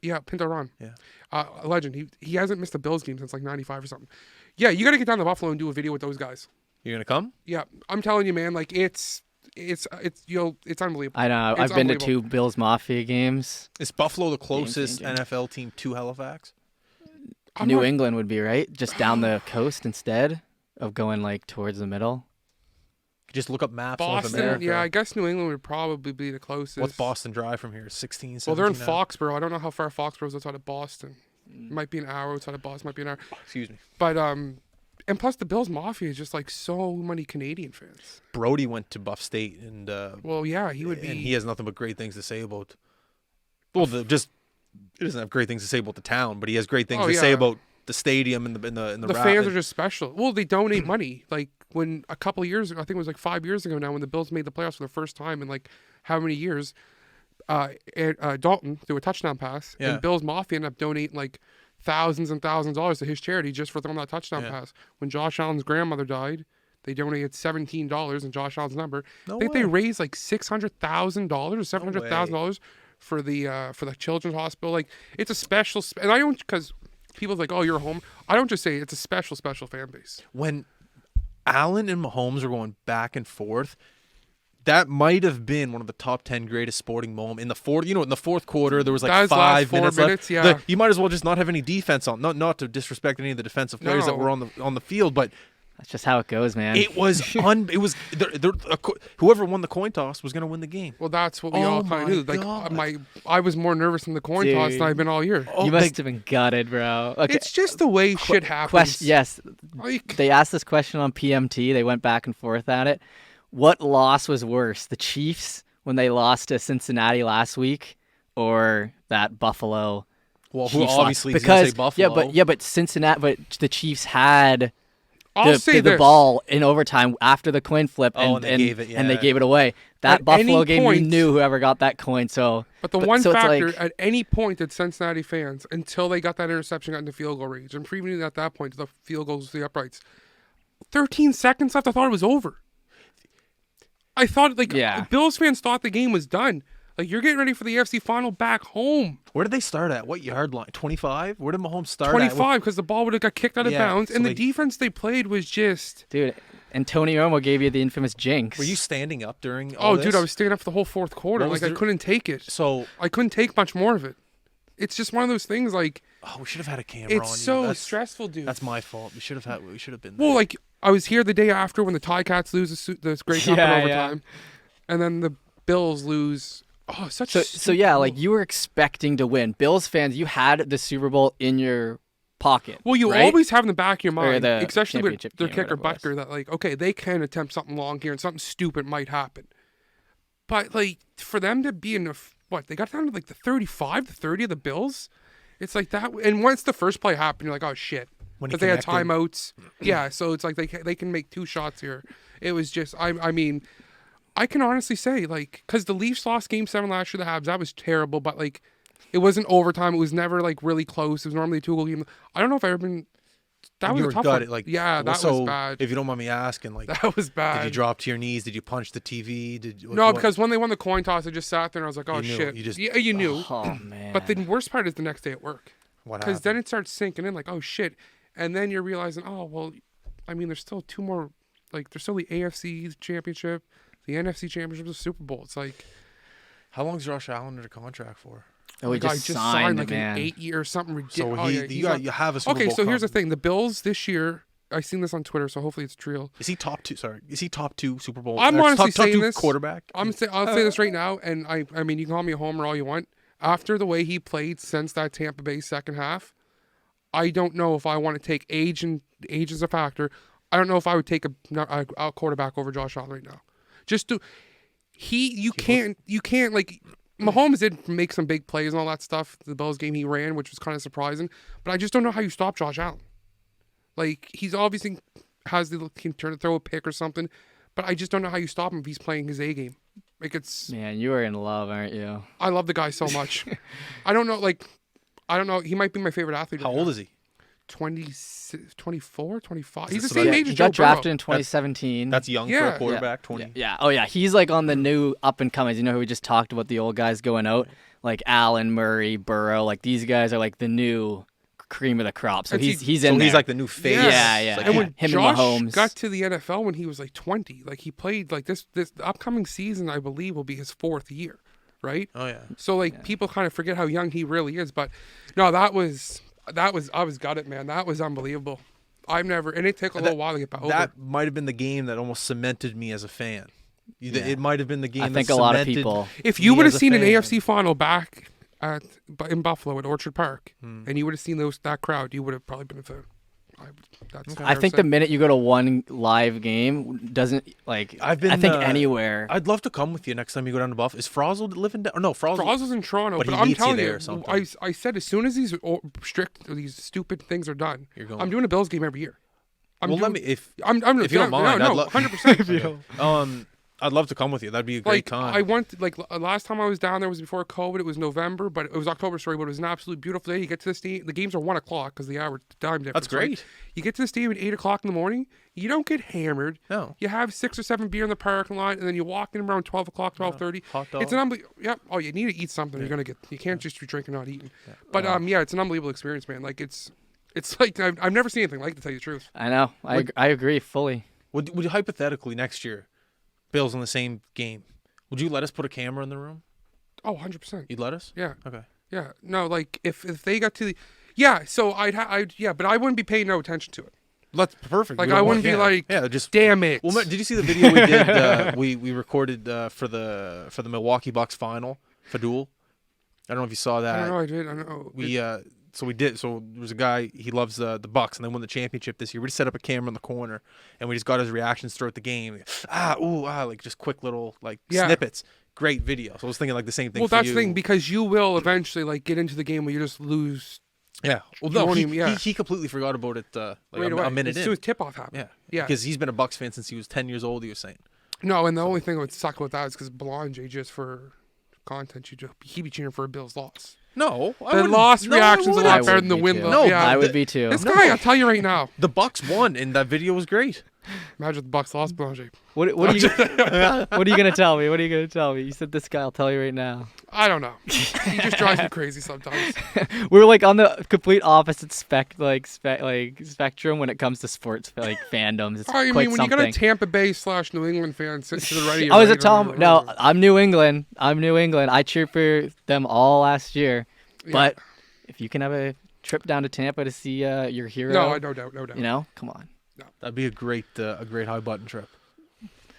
Yeah, Pinto Ron. Yeah, a legend. He hasn't missed a Bills game since like '95 or something. Yeah, you got to get down to Buffalo and do a video with those guys. You're gonna come? Yeah, I'm telling you, man. Like it's unbelievable. I know. I've been to 2 Bills Mafia games. Is Buffalo the closest NFL team to Halifax? New England would be right, just down the coast instead of going like towards the middle. Just look up maps. Boston, of America. Yeah, I guess New England would probably be the closest. What's Boston Drive from here? 16, 17 Well, they're in Foxborough. I don't know how far Foxborough is outside of Boston. It might be an hour outside of Boston. Might be an hour. Excuse me. But and plus the Bills Mafia is just like so many Canadian fans. Brody went to Buff State, and well, yeah, he would be. And he has nothing but great things to say about. Well, he doesn't have great things to say about the town, but he has great things to say about the stadium and the fans are just special. Well, they donate money. Like when a couple of years ago, I think it was like 5 years ago now, when the Bills made the playoffs for the first time in like how many years, Dalton threw a touchdown pass, and Bills Mafia ended up donating like thousands and thousands of dollars to his charity just for throwing that touchdown pass. When Josh Allen's grandmother died, they donated $17 in Josh Allen's number. I think they raised like $600,000 or $700,000 for the children's hospital. Like it's a special, and I don't, because people's like, oh, you're home. I don't just say it, it's a special fan base. When Allen and Mahomes are going back and forth, that might have been one of the top 10 greatest sporting moments in the fourth. In the fourth quarter, there was like 5 minutes left. Yeah. You might as well just not have any defense on. Not to disrespect any of the defensive players that were on the field, but that's just how it goes, man. It was whoever won the coin toss was going to win the game. Well, that's what we all kind of knew. Like I was more nervous in the coin toss than I've been all year. You must have been gutted, bro. Okay. It's just the way shit happens. Yes. They asked this question on PMT. They went back and forth at it. What loss was worse, the Chiefs when they lost to Cincinnati last week, or that Buffalo? Well, who obviously is going to say Buffalo? But Cincinnati, but the Chiefs had the ball in overtime after the coin flip, and they gave it away. That Buffalo game, you knew whoever got that coin. But one factor, at any point did Cincinnati fans, until they got that interception, got into field goal range, and previously at that point, the field goals to the uprights, 13 seconds left, I thought it was over. I thought, Bills fans thought the game was done. Like, you're getting ready for the AFC final back home. Where did they start at? What yard line? 25? Where did Mahomes start 25, because the ball would have got kicked out of bounds. And the defense they played was just... Dude, and Tony Romo gave you the infamous jinx. Were you standing up during all this? Dude, I was standing up for the whole fourth quarter. I couldn't take it. So I couldn't take much more of it. It's just one of those things, like... Oh, we should have had a camera on you. It's so stressful, dude. That's my fault. We should have been there. Well, like, I was here the day after when the Ticats lose this great cup in overtime. And then the Bills lose. Oh, So like you were expecting to win. Bills fans, you had the Super Bowl in your pocket. Well, you always have in the back of your mind, especially with their kicker Butker, that like, okay, they can attempt something long here and something stupid might happen. But like for them to be in they got down to like the 35 to 30 of the Bills. It's like that, and once the first play happened, you're like, oh shit, because they had timeouts. Yeah, so it's like they can make 2 shots here. It was just, I mean. I can honestly say, like, because the Leafs lost Game 7 last year, the Habs, that was terrible, but, like, it wasn't overtime. It was never, like, really close. It was normally a 2-goal game. I don't know if I've ever been... That was a tough one. Like, that was bad. If you don't mind me asking, like... That was bad. Did you drop to your knees? Did you punch the TV? Because when they won the coin toss, I just sat there and I was like, oh, shit. You knew. Oh, man. But the worst part is the next day at work. What happened? Because then it starts sinking in, like, oh, shit. And then you're realizing, oh, well, I mean, there's still 2 more... Like, there's still the AFC championship... The NFC Championship, the Super Bowl. It's like, how long is Josh Allen under contract for? Oh, he just signed like an 8-year or something ridiculous. So you have a Super Bowl. Okay, so here's the thing: the Bills this year. I seen this on Twitter, so hopefully it's real. Is he top 2? Sorry, is he top 2 Super Bowl? I'm honestly saying top 2 this quarterback. I'll say this right now, and I mean, you can call me a homer all you want. After the way he played since that Tampa Bay second half, I don't know if I want to take age as a factor. I don't know if I would take a quarterback over Josh Allen right now. You can't like Mahomes did make some big plays and all that stuff. The Bills game he ran, which was kind of surprising, but I just don't know how you stop Josh Allen. Like he's obviously can throw a pick or something, but I just don't know how you stop him if he's playing his A game. Like man, you are in love, aren't you? I love the guy so much. I don't know. He might be my favorite athlete. How old is he? 24, 25. He's the same age as Joe Burrow. He got drafted in 2017. That's young for a quarterback, 20. Yeah. Oh, yeah. He's like on the new up-and-comings. You know who we just talked about, the old guys going out? Like Allen, Murray, Burrow. Like these guys are like the new cream of the crop. So he's in there. He's like the new face. Yeah. Like, and when him Josh and Mahomes got to the NFL when he was like 20, like he played like this upcoming season, I believe, will be his 4th year, right? Oh, yeah. So like people kind of forget how young he really is. But no, I was gutted, man. That was unbelievable. And it took a little while to get back over. That might have been the game that almost cemented me as a fan. It might have been the game. I think a lot of people. If you would have seen an AFC final back in Buffalo at Orchard Park, and you would have seen that crowd, you would have probably been a fan. I think the minute you go to one live game doesn't like. I think anywhere. I'd love to come with you next time you go down to Buffalo. Is Frozel living down? No, Frozel's in Toronto, but I'm telling you, I said as soon as these stupid things are done, I'm doing a Bills game every year. If you don't mind, no, 100%. I'd love to come with you. That'd be a great time. I went last time I was down there was before COVID. It was November, but it was October. Sorry, but it was an absolutely beautiful day. You get to the stadium. The games are 1 o'clock because the hour time difference. That's great. Right? You get to the stadium at 8 o'clock in the morning. You don't get hammered. No. You have 6 or 7 beer in the parking lot, and then you walk in around 12 o'clock, 12:30. Hot dog. It's an unbelievable. Yep. Oh, you need to eat something. Yeah. You're gonna get. You can't just be drinking, not eating. Yeah. But it's an unbelievable experience, man. Like it's like I've never seen anything like it, to tell you the truth. I know. I agree fully. Would you hypothetically next year, Bills in the same game, would you let us put a camera in the room? Oh, 100%. You'd let us? Yeah. Okay. Yeah. No, like if they got to the, yeah. So but I wouldn't be paying no attention to it. That's perfect. Like I wouldn't be like, just damn it. Well, did you see the video we did? We recorded for the Milwaukee Bucks final, Fadul. I don't know if you saw that. I don't know. I did. I don't know. So we did. So there was a guy, he loves the Bucks, and they won the championship this year. We just set up a camera in the corner, and we just got his reactions throughout the game. Like just quick little snippets. Great video. So I was thinking like the same thing. Well, that's the thing, because you will eventually like get into the game where you just lose. Yeah. Well, no, he completely forgot about it. Right away. A minute in. As soon as tip-off happened. Yeah. Because he's been a Bucks fan since he was 10 years old. He was saying. No, and the only thing that would suck about that is because Belanger, just for content, he'd be cheering for a Bills loss. No, the loss reaction's a lot better than the win. No, I would be too. This guy, I'll tell you right now. The Bucks won, and that video was great. Imagine the Bucks lost, Belanger. What are you gonna tell me? What are you gonna tell me? You said this guy. I'll tell you right now. I don't know. He just drives me crazy sometimes. We're like on the complete opposite spectrum when it comes to sports fandoms. It's when something. you got a Tampa Bay / New England fan to the right of you. I was a Tom. No, I'm New England. I cheered for them all last year. Yeah. But if you can have a trip down to Tampa to see your hero, no doubt. You know, come on. No. That'd be a great high button trip.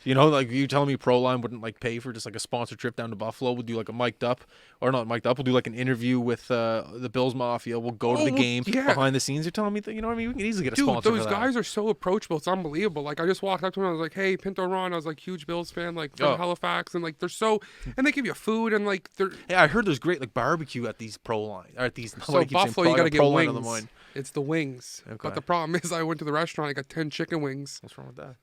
You know, like you telling me Proline wouldn't like pay for just like a sponsored trip down to Buffalo. We'll do like a mic'd up, or not mic'd up. We'll do like an interview with the Bills Mafia. We'll go to the game behind the scenes. You're telling me that, you know what I mean? We can easily get a sponsor. Dude, those guys are so approachable. It's unbelievable. Like I just walked up to him. I was like, "Hey, Pinto Ron." I was like, huge Bills fan, like from Halifax, and like they're so, and they give you food and like they're. Yeah, I heard there's great like barbecue at these Proline or at these. So Buffalo, you got to get wings. It's the wings. Okay. But the problem is, I went to the restaurant. I got 10 chicken wings. What's wrong with that?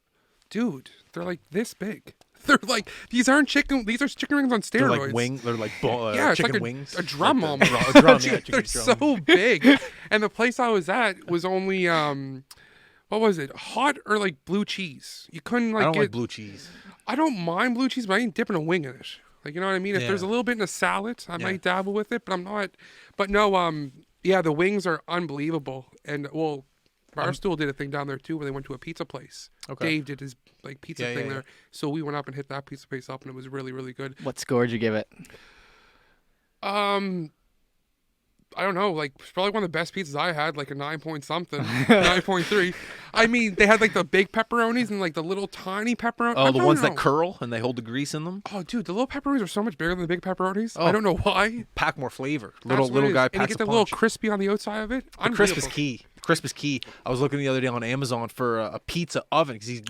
Dude, they're like this big. They're like, these aren't chicken. These are chicken wings on steroids. They're like wings. They're like chicken like wings. A drum like almost. A drum, yeah, they're so big. And the place I was at was only what was it? Hot or like blue cheese? You couldn't like. I don't like blue cheese. I don't mind blue cheese, but I ain't dipping a wing in it. Like, you know what I mean? If there's a little bit in a salad, I might dabble with it, but I'm not. But no, yeah, the wings are unbelievable. And well, Barstool did a thing down there too, where they went to a pizza place. Okay. Dave did his like pizza thing there, so we went up and hit that pizza place up, and it was really, really good. What score did you give it? I don't know, like it's probably one of the best pizzas I had, like a 9 point something, 9.3. I mean, they had like the big pepperonis and like the little tiny pepperonis. Oh, the ones that curl and they hold the grease in them. Oh, dude, the little pepperonis are so much bigger than the big pepperonis. Oh. I don't know why. Pack more flavor. Little guy packs a punch. And you get the little crispy on the outside of it. The crisp is key. Crisp is key. I was looking the other day on Amazon for a pizza oven because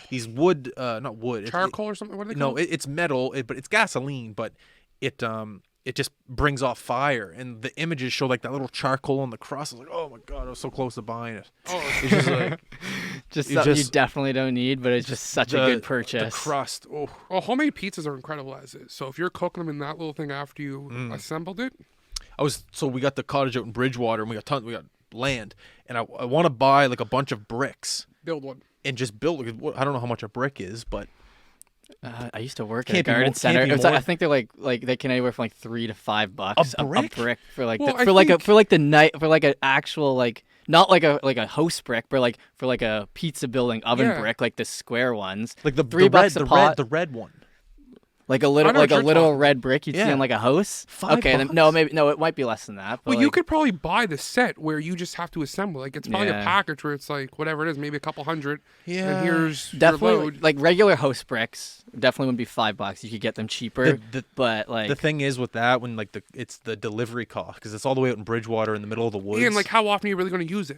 these wood, not wood, charcoal or something. What are they called? No, it's metal, but it's gasoline, but it just brings off fire, and the images show like that little charcoal on the crust. I was like, oh my god, I was so close to buying it. Oh, it's just like something you definitely don't need, but it's just such a good purchase. The crust, homemade pizzas are incredible as is. So if you're cooking them in that little thing after you assembled it, we got the cottage out in Bridgewater, and we got land, and I want to buy like a bunch of bricks, build one, and just build. I don't know how much a brick is, but. I used to work at a garden center. I think they're like they can anywhere from like $3 to $5 a brick for like an actual like not like a house brick, but like for like a pizza building oven brick, like the square ones. Like the $3 a pot. The red one. Like a little, I know like what a you're little talking red brick you'd see Yeah. on like a house. $5. Okay, then, no, maybe no, it might be less than that. But Well, like, you could probably buy the set where you just have to assemble. Like it's probably Yeah. a package where it's like whatever it is, maybe a couple hundred. Yeah. And here's your definitely load. like regular house bricks definitely wouldn't be $5. You could get them cheaper. But like The thing is with that, when like it's the delivery cost, because it's all the way out in Bridgewater in the middle of the woods. And like, how often are you really going to use it?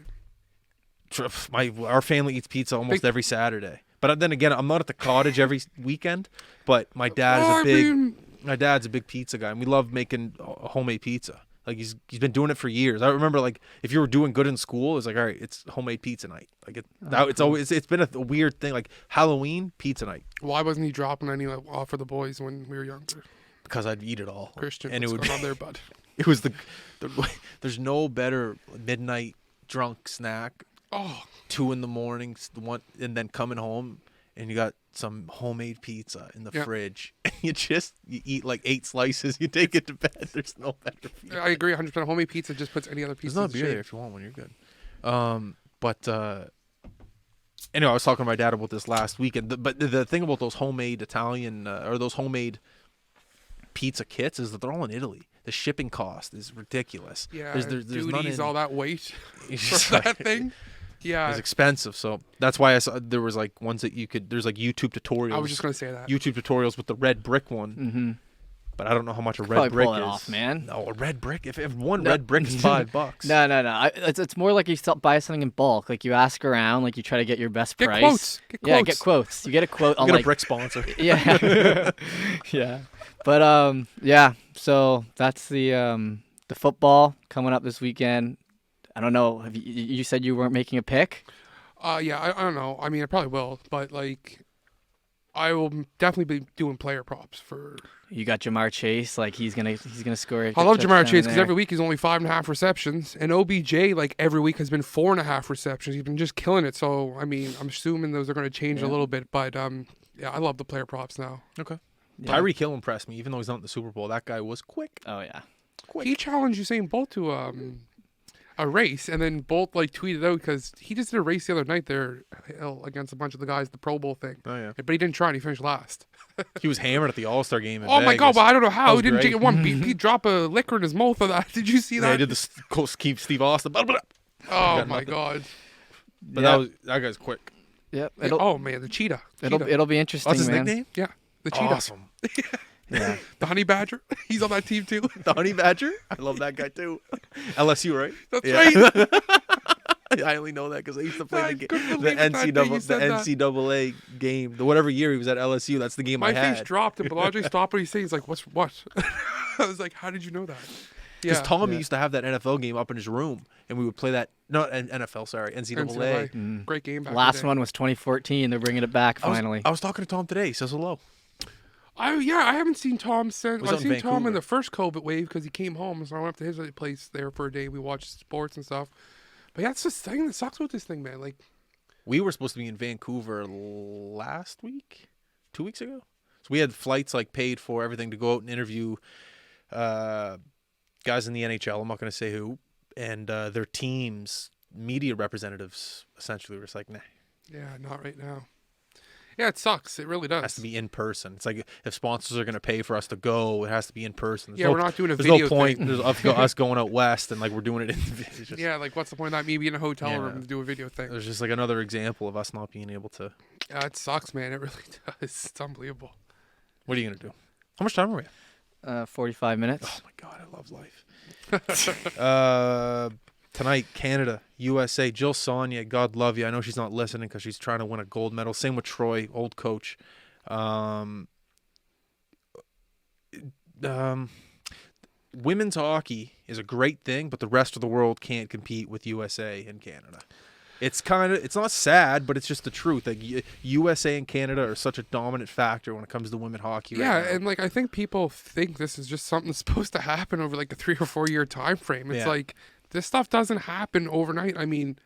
Our family eats pizza almost every Saturday. But then again, I'm not at the cottage every weekend. But my dad is my dad's a big pizza guy, and we love making homemade pizza. Like he's been doing it for years. I remember like if you were doing good in school, it was like, all right, it's homemade pizza night. Like it's been a weird thing. Like Halloween pizza night. Why wasn't he dropping any off for the boys when we were younger? Because I'd eat it all. Christian, and it would going on there, bud? It was there's no better midnight drunk snack. Oh, 2 a.m, and then coming home and you got some homemade pizza in the fridge. And you eat like 8 slices. You take it to bed. There's no better feeling. I agree 100%. Homemade pizza just puts any other pizza. There's no beer there if you want one. You're good. Anyway, I was talking to my dad about this last weekend. But the thing about those homemade Italian or those homemade pizza kits is that they're all in Italy. The shipping cost is ridiculous. Yeah, there's duties, all that weight It's for that thing. Yeah, it's expensive. So that's why I saw there was like ones that there's like YouTube tutorials. I was just gonna say that. YouTube tutorials with the red brick one. mm-hmm. But I don't know how much a red Probably brick pull is. it off, man. No, a red brick. If one red brick is $5. No. It's more like you buy something in bulk. Like you ask around, like you try to get your best Get price. quotes. Get quotes. Yeah, get quotes. You get a quote on Get like a brick sponsor. Yeah. Yeah. But yeah, so that's the football coming up this weekend. I don't know. Have you said you weren't making a pick? Yeah, I don't know. I mean, I probably will, but like, I will definitely be doing player props for. You got Jamar Chase, like he's gonna score. I love Jamar Chase because every week he's only 5.5 receptions, and OBJ like every week has been 4.5 receptions. He's been just killing it. So I mean, I'm assuming those are going to change a little bit, but yeah, I love the player props now. Okay. Yeah. Tyreek Hill impressed me, even though he's not in the Super Bowl. That guy was quick. Oh yeah. He challenged Usain Bolt to a race, and then Bolt like tweeted out because he just did a race the other night there against a bunch of the guys, the Pro Bowl thing. Oh yeah. But he didn't try, and he finished last. He was hammered at the All-Star game in Oh my god! Vegas. But I don't know how That he was didn't great. get one. He drop a liquor in his mouth of that. Did you see that? Yeah, he did the keep Steve Austin. Blah, blah, blah. Oh got my nothing. god! But that guy's quick. Yep. Oh man, the cheetah. It'll be interesting, What's his man. nickname? Yeah, the cheetah. Awesome. Yeah. The honey badger. He's on that team too. The Honey Badger. I love that guy too. LSU, right? That's Yeah. right. I only know that because I used to play I the couldn't believe it that day you said that. NCAA game. Whatever year he was at LSU, that's the game My I had. face dropped, and Balaji stopped what he's saying. He's like, "What?" I was like, "How did you know that?" Because Yeah. Tommy used to have that NFL game up in his room, and we would play that. Not NFL, sorry, NCAA. Great game back in Last the day. one was 2014. They're bringing it back finally. I was talking to Tom today. He says hello. I haven't seen Tom since. Was I've out in seen Tom in Vancouver. the first COVID wave because he came home, so I went up to his place there for a day. We watched sports and stuff. But yeah, that's the thing that sucks about this thing, man. Like, We were supposed to be in Vancouver last week, 2 weeks ago. So we had flights like paid for, everything to go out and interview guys in the NHL. I'm not going to say who, and their teams, media representatives. Essentially, were just like, nah. yeah, not right now. Yeah, it sucks. It really does. It has to be in person. It's like if sponsors are going to pay for us to go, it has to be in person. Yeah, we're not doing a there's video no point thing. of us going out west and like we're doing it in it's just, Yeah, like what's the point of that? Me being in a hotel Yeah. room to do a video thing. There's just like another example of us not being able to. Yeah, it sucks, man. It really does. It's unbelievable. What are you going to do? How much time are we? 45 minutes. Oh my God, I love life. Tonight, Canada, USA. Jill Sonia, God love you. I know she's not listening because she's trying to win a gold medal. Same with Troy, old coach. Women's hockey is a great thing, but the rest of the world can't compete with USA and Canada. It's not sad, but it's just the truth. Like USA and Canada are such a dominant factor when it comes to women hockey. Yeah, right now. and like I think people think this is just something that's supposed to happen over like a 3 or 4 year time frame. It's Yeah. like this stuff doesn't happen overnight. I mean,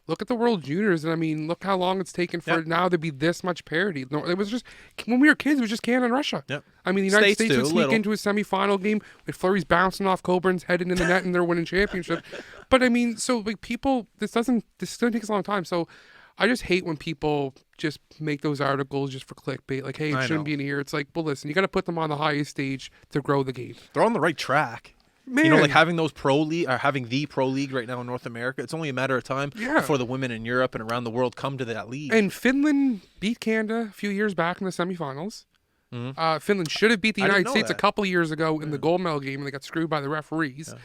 look at the World Juniors, and I mean, look how long it's taken for Yep. it now to be this much parity. No, it was just when we were kids, it was just Canada and Russia. Yep. I mean, the United States States too, would a sneak little. into a semifinal game with Fleury's bouncing off Coburn's head into the net, and they're winning championship. But I mean, so like people, this doesn't take us a long time. So I just hate when people just make those articles just for clickbait. Like, hey, it shouldn't be in here. It's like, well, listen, you got to put them on the highest stage to grow the game. They're on the right track. Man. You know, like having those pro league or having the pro league right now in North America, it's only a matter of time before the women in Europe and around the world come to that league. And Finland beat Canada a few years back in the semifinals. Finland should have beat the United States a couple years ago in the gold medal game, and they got screwed by the referees. Yeah.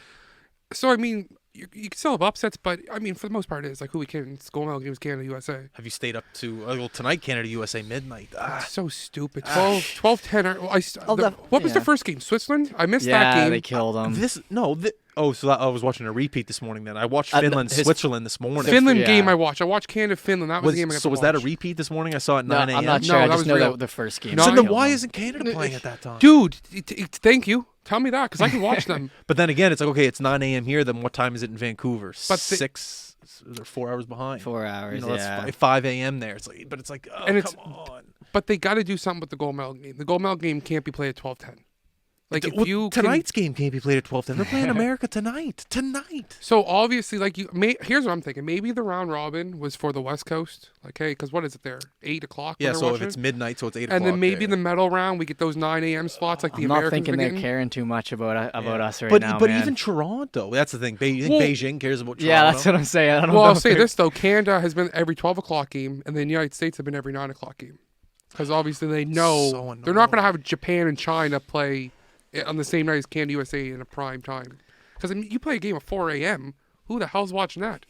So, I mean, you can still have upsets, but, I mean, for the most part, it's like who we can. It's gold medal games, Canada, USA. Have you stayed up to, well, tonight, Canada, USA, midnight? It's so stupid. 12-10. What was the first game? Switzerland? I missed that game. Yeah, they killed them. I was watching a repeat this morning then. I watched Finland, Switzerland this morning. Finland game I watched. I watched Canada, Finland. That was the game I got to watch. So was that a repeat this morning? I saw it at 9 a.m. I'm not sure. I just know real. the first game. So then why isn't Canada playing at that time? Dude, thank you. Tell me that, because I can watch them. But then again, it's like, okay, it's 9 a.m. here, then what time is it in Vancouver? 6, they're 4 hours behind. 4 hours, That's 5 a.m. there. It's like, but it's like, oh, come on. But they got to do something with the gold medal game. The gold medal game can't be played at 12:10. Like tonight's game can't be played at 12:10. They're playing America tonight. So obviously, like here's what I'm thinking. Maybe the round robin was for the West Coast. Like, hey, because what is it there? 8 o'clock. Yeah. So if it's midnight, so it's 8 o'clock. And then maybe the medal round, we get those 9 a.m. slots like the I'm Americans. not thinking they're caring too much about us right now. But even Toronto, that's the thing. Beijing cares about Toronto. Yeah, that's what I'm saying. I don't know. Well, I'll say this though: Canada has been every 12 o'clock game, and then the United States have been every 9 o'clock game. Because obviously they know they're not going to have Japan and China play on the same night as Canada USA in a prime time. Because I mean, you play a game at 4 a.m. Who the hell's watching that?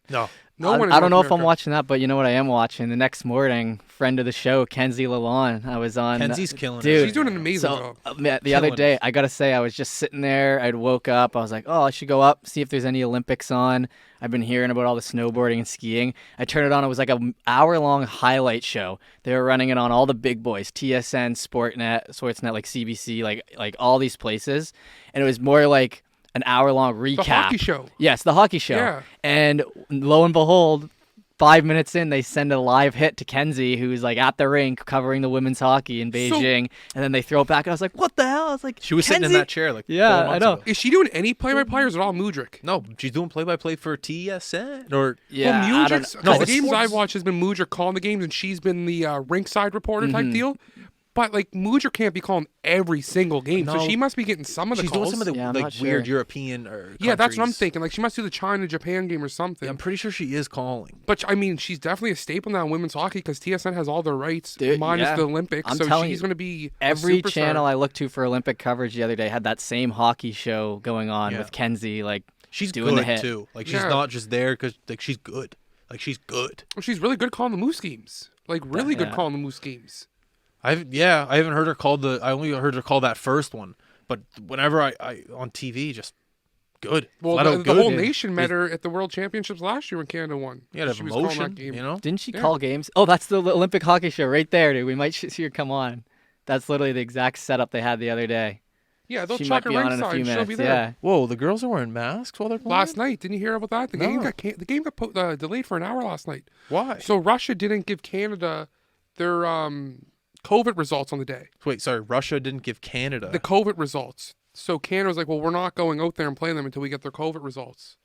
No one. I don't know if I'm watching that, but you know what I am watching? The next morning, friend of the show, Kenzie Lalonde. I was on. Kenzie's killing it. Dude, she's doing an amazing job. The other day, I got to say, I was just sitting there. I'd woke up. I was like, oh, I should go up, see if there's any Olympics on. I've been hearing about all the snowboarding and skiing. I turned it on. It was like an hour-long highlight show. They were running it on all the big boys, TSN, Sportsnet, like CBC, like all these places. And it was more like an hour-long recap. The hockey show. Yes, the hockey show. Yeah. And lo and behold, 5 minutes in, they send a live hit to Kenzie, who's like at the rink covering the women's hockey in Beijing, and then they throw it back. And I was like, "What the hell?" I was like, she was sitting in that chair, like, yeah, I know. Ago. Is she doing any play-by-play, or is it all Mudryk? No, she's doing play-by-play for TSN or Well, Mudryk. No, the games I've watched has been Mudryk calling the games, and she's been the rinkside reporter type deal. But like Mudryk can't be calling every single game, so she must be getting some of the calls. She's doing some of the weird European or yeah, that's what I'm thinking. Like she must do the China-Japan game or something. Yeah, I'm pretty sure she is calling. But I mean, she's definitely a staple now in women's hockey because TSN has all the rights minus the Olympics. So she's going to be every channel I looked to for Olympic coverage the other day had that same hockey show going on with Kenzie. Like she's doing good the hit too. Like she's not just there because like she's good. Like she's good. Well, she's really good calling the Moose games. Like really good calling the Moose games. I haven't heard her call I only heard her call that first one, but whenever I on TV, just good. Well, the whole nation met her at the World Championships last year when Canada won. Yeah, she was calling that game. You know, didn't she call games? Oh, that's the Olympic hockey show right there, dude. We might see her come on. That's literally the exact setup they had the other day. Yeah, they'll chuck her ringside. She'll be there. Yeah. Whoa, the girls are wearing masks while they're playing? Last night, didn't you hear about that? The game got delayed for an hour last night. Why? So Russia didn't give Canada their COVID results on the day. Wait, sorry, Russia didn't give Canada the COVID results. So Canada was like, well, we're not going out there and playing them until we get their COVID results.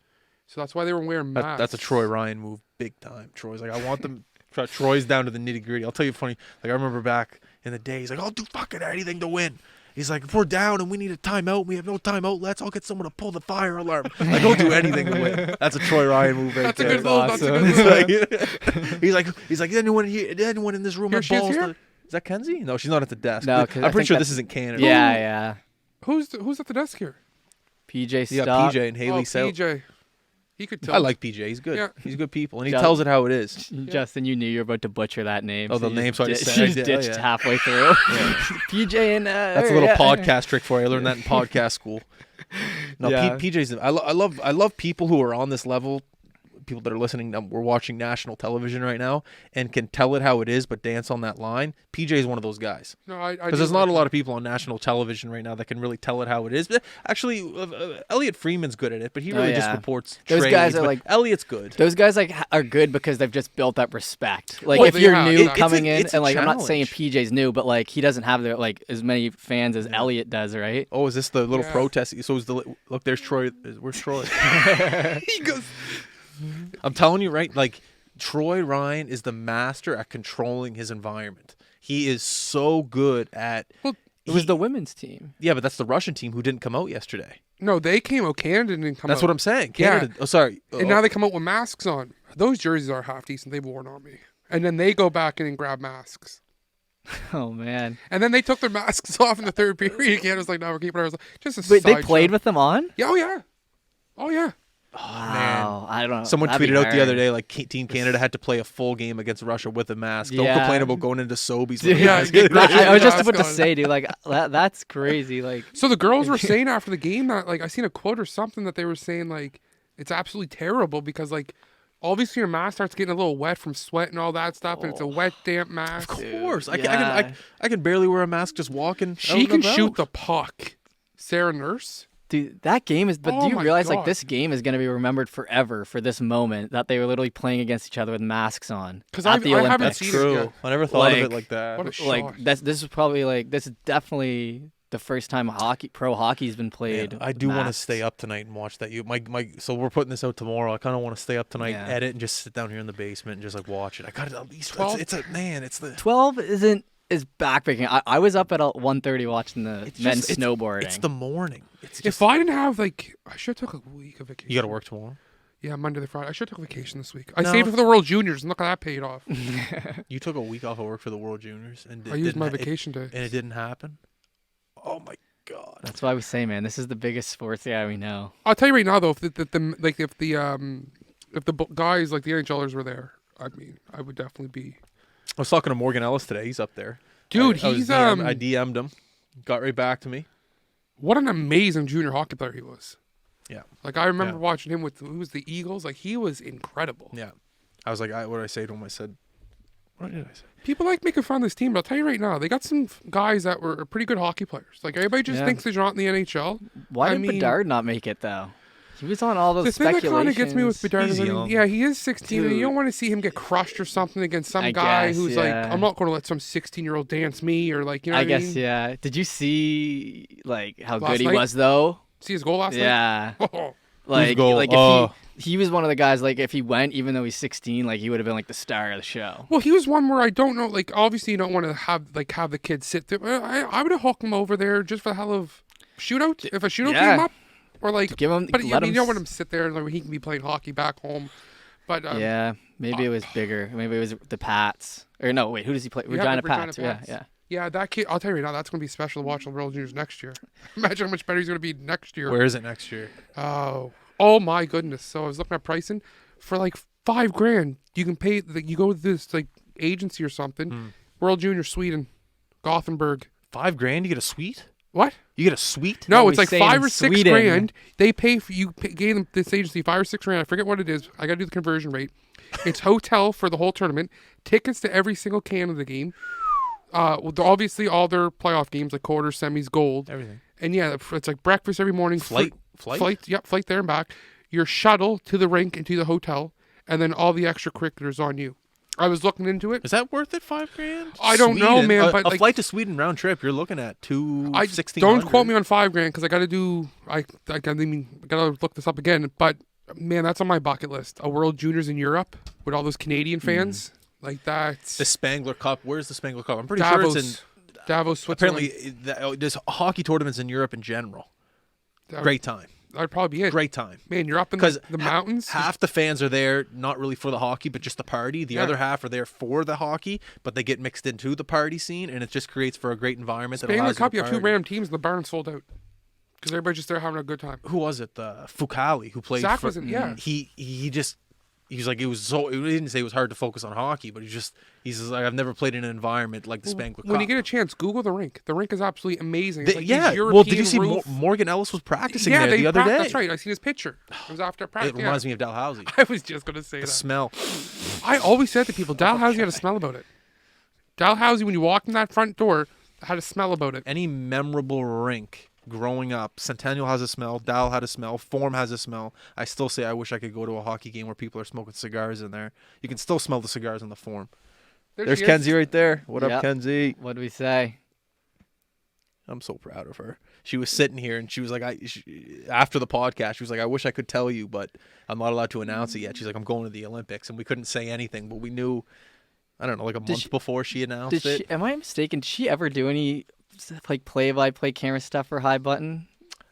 So that's why they were wearing masks. That's a Troy Ryan move, big time. Troy's like, I want them. Troy's down to the nitty gritty. I'll tell you funny. Like I remember back in the day, he's like, I'll do fucking anything to win. He's like, if we're down and we need a timeout, we have no timeout. I'll get someone to pull the fire alarm. Like, I'll do anything to win. That's a Troy Ryan move right that's there. A good move. Awesome. That's a good move. He's like, anyone in this room have balls? Is that Kenzie? No, she's not at the desk. No, I'm pretty sure this isn't Canada. Yeah. Who's at the desk here? PJ Stock. Stock. PJ and Haley Sell. PJ. He could tell. I like PJ. He's good. Yeah. He's good people, and he tells it how it is. Justin, you knew you were about to butcher that name. Oh, the name, so I just ditched halfway through. PJ and that's a little podcast trick for you. I learned that in podcast school. No, PJ's. I love people who are on this level. People that are listening, we're watching national television right now and can tell it how it is, but dance on that line. PJ is one of those guys. No, because there's not a lot of people on national television right now that can really tell it how it is. But actually, Elliot Freeman's good at it, but he really just reports. Those trades, guys are like Elliot's good. Those guys are good because they've just built up respect. Like if you're new coming in, and like I'm not saying PJ's new, but like he doesn't have as many fans as Elliot does, right? Oh, is this the little protest? So look, there's Troy. Where's Troy? He goes. I'm telling you, right? Like Troy Ryan is the master at controlling his environment. He is so good at. Well, it was the women's team. Yeah, but that's the Russian team who didn't come out yesterday. No, they came out. Canada didn't come out. That's what I'm saying. Canada. Yeah. Oh, sorry. And now they come out with masks on. Those jerseys are half decent. They've worn on me. And then they go back in and grab masks. Oh man! And then they took their masks off in the third period. Canada's like, no, we're keeping ours. Just a Wait, they side played show. with them on? Yeah, oh yeah, oh yeah. Wow, I don't know. Someone That'd be tweeted out the hard. other day, like, Team Canada had to play a full game against Russia with a mask. Don't Yeah. complain about going into Sobeys. Dude, Yeah, I was just mask about to on. say, dude, like that's crazy. Like, So the girls were saying after the game that, like, I seen a quote or something that they were saying, like, it's absolutely terrible because, like, obviously your mask starts getting a little wet from sweat and all that stuff, and it's a wet, damp mask. Of course. Dude, I can barely wear a mask just walking. She can shoot the puck. Sarah Nurse. dude, that game is. But Oh do you my realize, God. like, this game is going to be remembered forever for this moment that they were literally playing against each other with masks on 'Cause at I the haven't Olympics. seen it True. yet. I never thought of Like, it like that. What a Like shot. this is probably like this is definitely the first time pro hockey's been played. Man, I with do want to masks. stay up tonight and watch that. So we're putting this out tomorrow. I kind of want to stay up tonight, Yeah. edit, and just sit down here in the basement and just like watch it. I got it at least. 12? It's 12 is backbreaking. I was up at 1:30 watching the it's men's just- snowboarding. It's the morning. It's If just. I didn't have, like, I should have took a week of vacation. You got to work tomorrow. Yeah, Monday to Friday. I should have took vacation this week. I No. saved it for the World Juniors, and look how that paid off. You took a week off of work for the World Juniors, and I used my vacation day. and it didn't happen. Oh my God. That's why we say, man, this is the biggest sports guy we know. I'll tell you right now, though, if the guys like the NHLers were there, I mean, I would definitely be. I was talking to Morgan Ellis today. He's up there. Dude, I he's I DM'd him. Got right back to me. what an amazing junior hockey player he was. Yeah. Like I remember Yeah. watching him with who was the Eagles. Like he was incredible. Yeah. I was like, what did I say to him? I said, what did I say? People like making fun of this team, but I'll tell you right now, they got some guys that were pretty good hockey players. Like everybody just Yeah. thinks they're not in the NHL. Why I did mean- Bedard not make it though? He was on all those The thing that speculations. kind of gets me with Bedard is, He's young. yeah, he is 16, and you Dude. don't want to see him get crushed or something against some I guy guess, who's yeah. like, I'm not going to let some 16-year-old dance me, or like, you know I what guess, I mean? yeah. Did you see like how Last good he night? was though? See his goal last Yeah. night? Oh, Like, goal? like Oh. if he was one of the guys, like if he went, even though he's 16, like he would have been like the star of the show. well, he was one where I don't know, like, obviously you don't want to have the kid sit there. I would have hooked him over there just for the hell of shootout. If a shootout Yeah. came up, or like, Give him, but I let mean, him. you don't want him to sit there and like, he can be playing hockey back home. But Yeah, maybe it was bigger. Maybe it was the Pats. Or no, wait, who does he play? Regina Pats. Yeah, Pats. yeah. Yeah, that kid, I'll tell you right now, that's going to be special to watch the World Juniors next year. Imagine how much better he's going to be next year. Where is it next year? Oh my goodness. So I was looking at pricing for like $5,000. You can pay, you go to this like agency or something. World Junior Sweden, Gothenburg. $5,000? You get a suite? What? You get a suite? No, No, it's we like say 5 in or 6 Sweden. grand. They pay for you. Gave them this agency 5 or 6 grand. I forget what it is. I got to do the conversion rate. It's hotel for the whole tournament, tickets to every single Canada game. Obviously all their playoff games like quarters, semis, gold, Everything. and yeah, it's like breakfast every morning. Flight? Yep, flight there and back. Your shuttle to the rink and to the hotel, and then all the extracurriculars on you. I was looking into it. Is that worth it? $5,000? I don't know, Sweden? man, A, but, a like- flight to Sweden round trip, you're looking at I $1600. don't quote me on $5,000 because I got to do. I gotta look this up again. But man, that's on my bucket list. A World Juniors in Europe with all those Canadian fans. Like that's The Spangler Cup. Where's the Spangler Cup? I'm pretty sure Davos. it's in. Davos, Switzerland. Apparently, there's hockey tournaments in Europe in general. That- Great time. That'd probably be it. Great time. Man, you're up in Because the mountains. Half the fans are there, not really for the hockey, but just the party. The Yeah. other half are there for the hockey, but they get mixed into the party scene, and it just creates for a great environment. that Spangler allows Cup, you you to have two party. random teams. The barn sold out because everybody's just there having a good time. Who was it? Fukali, who played Zach for. was in- yeah. He was like, it was so. He didn't say it was hard to focus on hockey, but he's just like, I've never played in an environment like the Spangler Cup. When you get a chance, Google the rink. The rink is absolutely amazing. It's like these yeah. European Well, did you see roof. Morgan Ellis was practicing Yeah, there the other day? That's right. I seen his picture. It was after practice. It reminds me of Dalhousie. I was just gonna say The that. smell. I always said to people, Dalhousie had a smell about it. Dalhousie, when you walked in that front door, had a smell about it. Any memorable rink growing up, Centennial has a smell, Dal had a smell, Form has a smell. I still say I wish I could go to a hockey game where people are smoking cigars in there. You can still smell the cigars in the Form. There There's she is. Kenzie right there. What Yep. up, Kenzie? What do we say? I'm so proud of her. She was sitting here and she was like, after the podcast, she was like, I wish I could tell you, but I'm not allowed to announce it yet. She's like, I'm going to the Olympics. And we couldn't say anything, but we knew, I don't know, like a month before she announced it. Am I mistaken? Did she ever do any like play-by-play camera stuff for High Button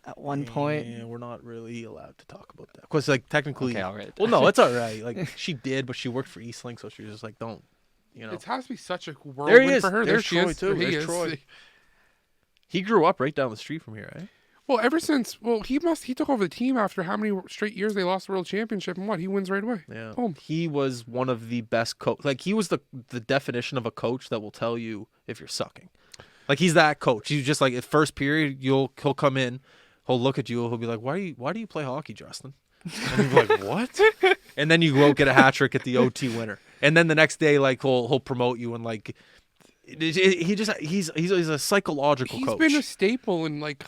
at one point? Yeah, we're not really allowed to talk about that. Because, like, technically. Okay, all right. Well, no, it's all right. Like, she did, but she worked for Eastlink, so she was just like, don't, you know. It has to be such a whirlwind for her. There's There she Troy, is. too. There he There's is. Troy. He grew up right down the street from here, eh? Well, he took over the team after how many straight years they lost the world championship, and he wins right away. Yeah. Boom. He was one of the best like he was the definition of a coach that will tell you if you're sucking. Like he's that coach. He's just like at first period he'll come in, he'll look at you, he'll be like, Why do you play hockey, Justin? And you'll be like, what? And then you go get a hat trick at the OT winner. And then the next day like he'll promote you and like he's a psychological coach. He's been a staple in like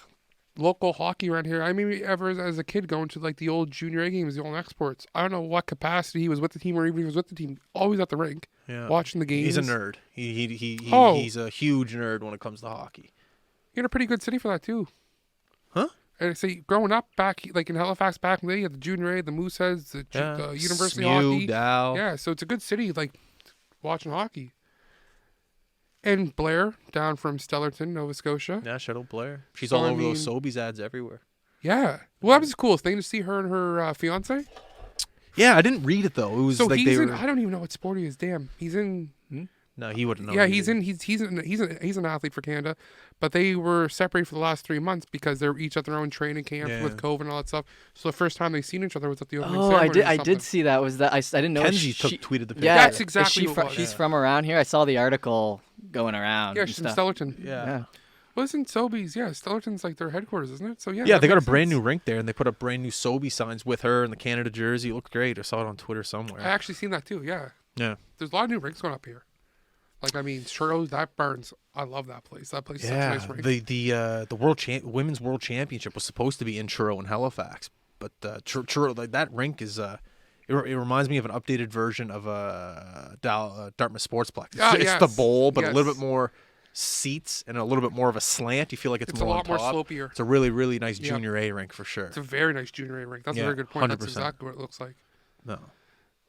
local hockey around here. I mean, ever as a kid going to like the old junior A games, the old exports. I don't know what capacity he was with the team or even if he was with the team. Always at the rink, watching the games. He's a nerd. He's a huge nerd when it comes to hockey. You're in a pretty good city for that too. Huh? And see, growing up back like in Halifax back in the day, you had the junior A, the Mooseheads, the university hockey. Dow. Yeah, so it's a good city like watching hockey. And Blair, down from Stellarton, Nova Scotia. Yeah, Shadow Blair. She's all over those Sobeys ads everywhere. Yeah. Well, that was the coolest thing to see her and her fiance. Yeah, I didn't read it though. It was so like he's in. I don't even know what sport he is. Damn, he's in. No, he wouldn't know. Yeah, he's an athlete for Canada, but they were separated for the last 3 months because they're each at their own training camps with COVID and all that stuff. So the first time they seen each other was at the opening ceremony. I did see that. Was that I didn't know. Kenzie tweeted the picture. Yeah, that's exactly what it was. She's from around here. I saw the article going around. Yeah, she's from Stellarton. Yeah. Well, isn't Sobeys? Yeah, Stellarton's like their headquarters, isn't it? So yeah, they got a brand new rink there, and they put up brand new Sobey signs with her in the Canada jersey. It looked great. I saw it on Twitter somewhere. I actually seen that too. Yeah. Yeah. There's a lot of new rinks going up here. Like I mean, churros that burns. I love that place. That place is such a nice rink. The women's world championship was supposed to be in Truro in Halifax, but Truro like that rink is it reminds me of an updated version of Dartmouth Sportsplex. It's the bowl, but a little bit more seats and a little bit more of a slant. You feel like it's more a lot on more top. slopier. It's a really, really nice junior A rink for sure. It's a very nice junior A rink. That's a very good point. 100%. That's exactly what it looks like. No.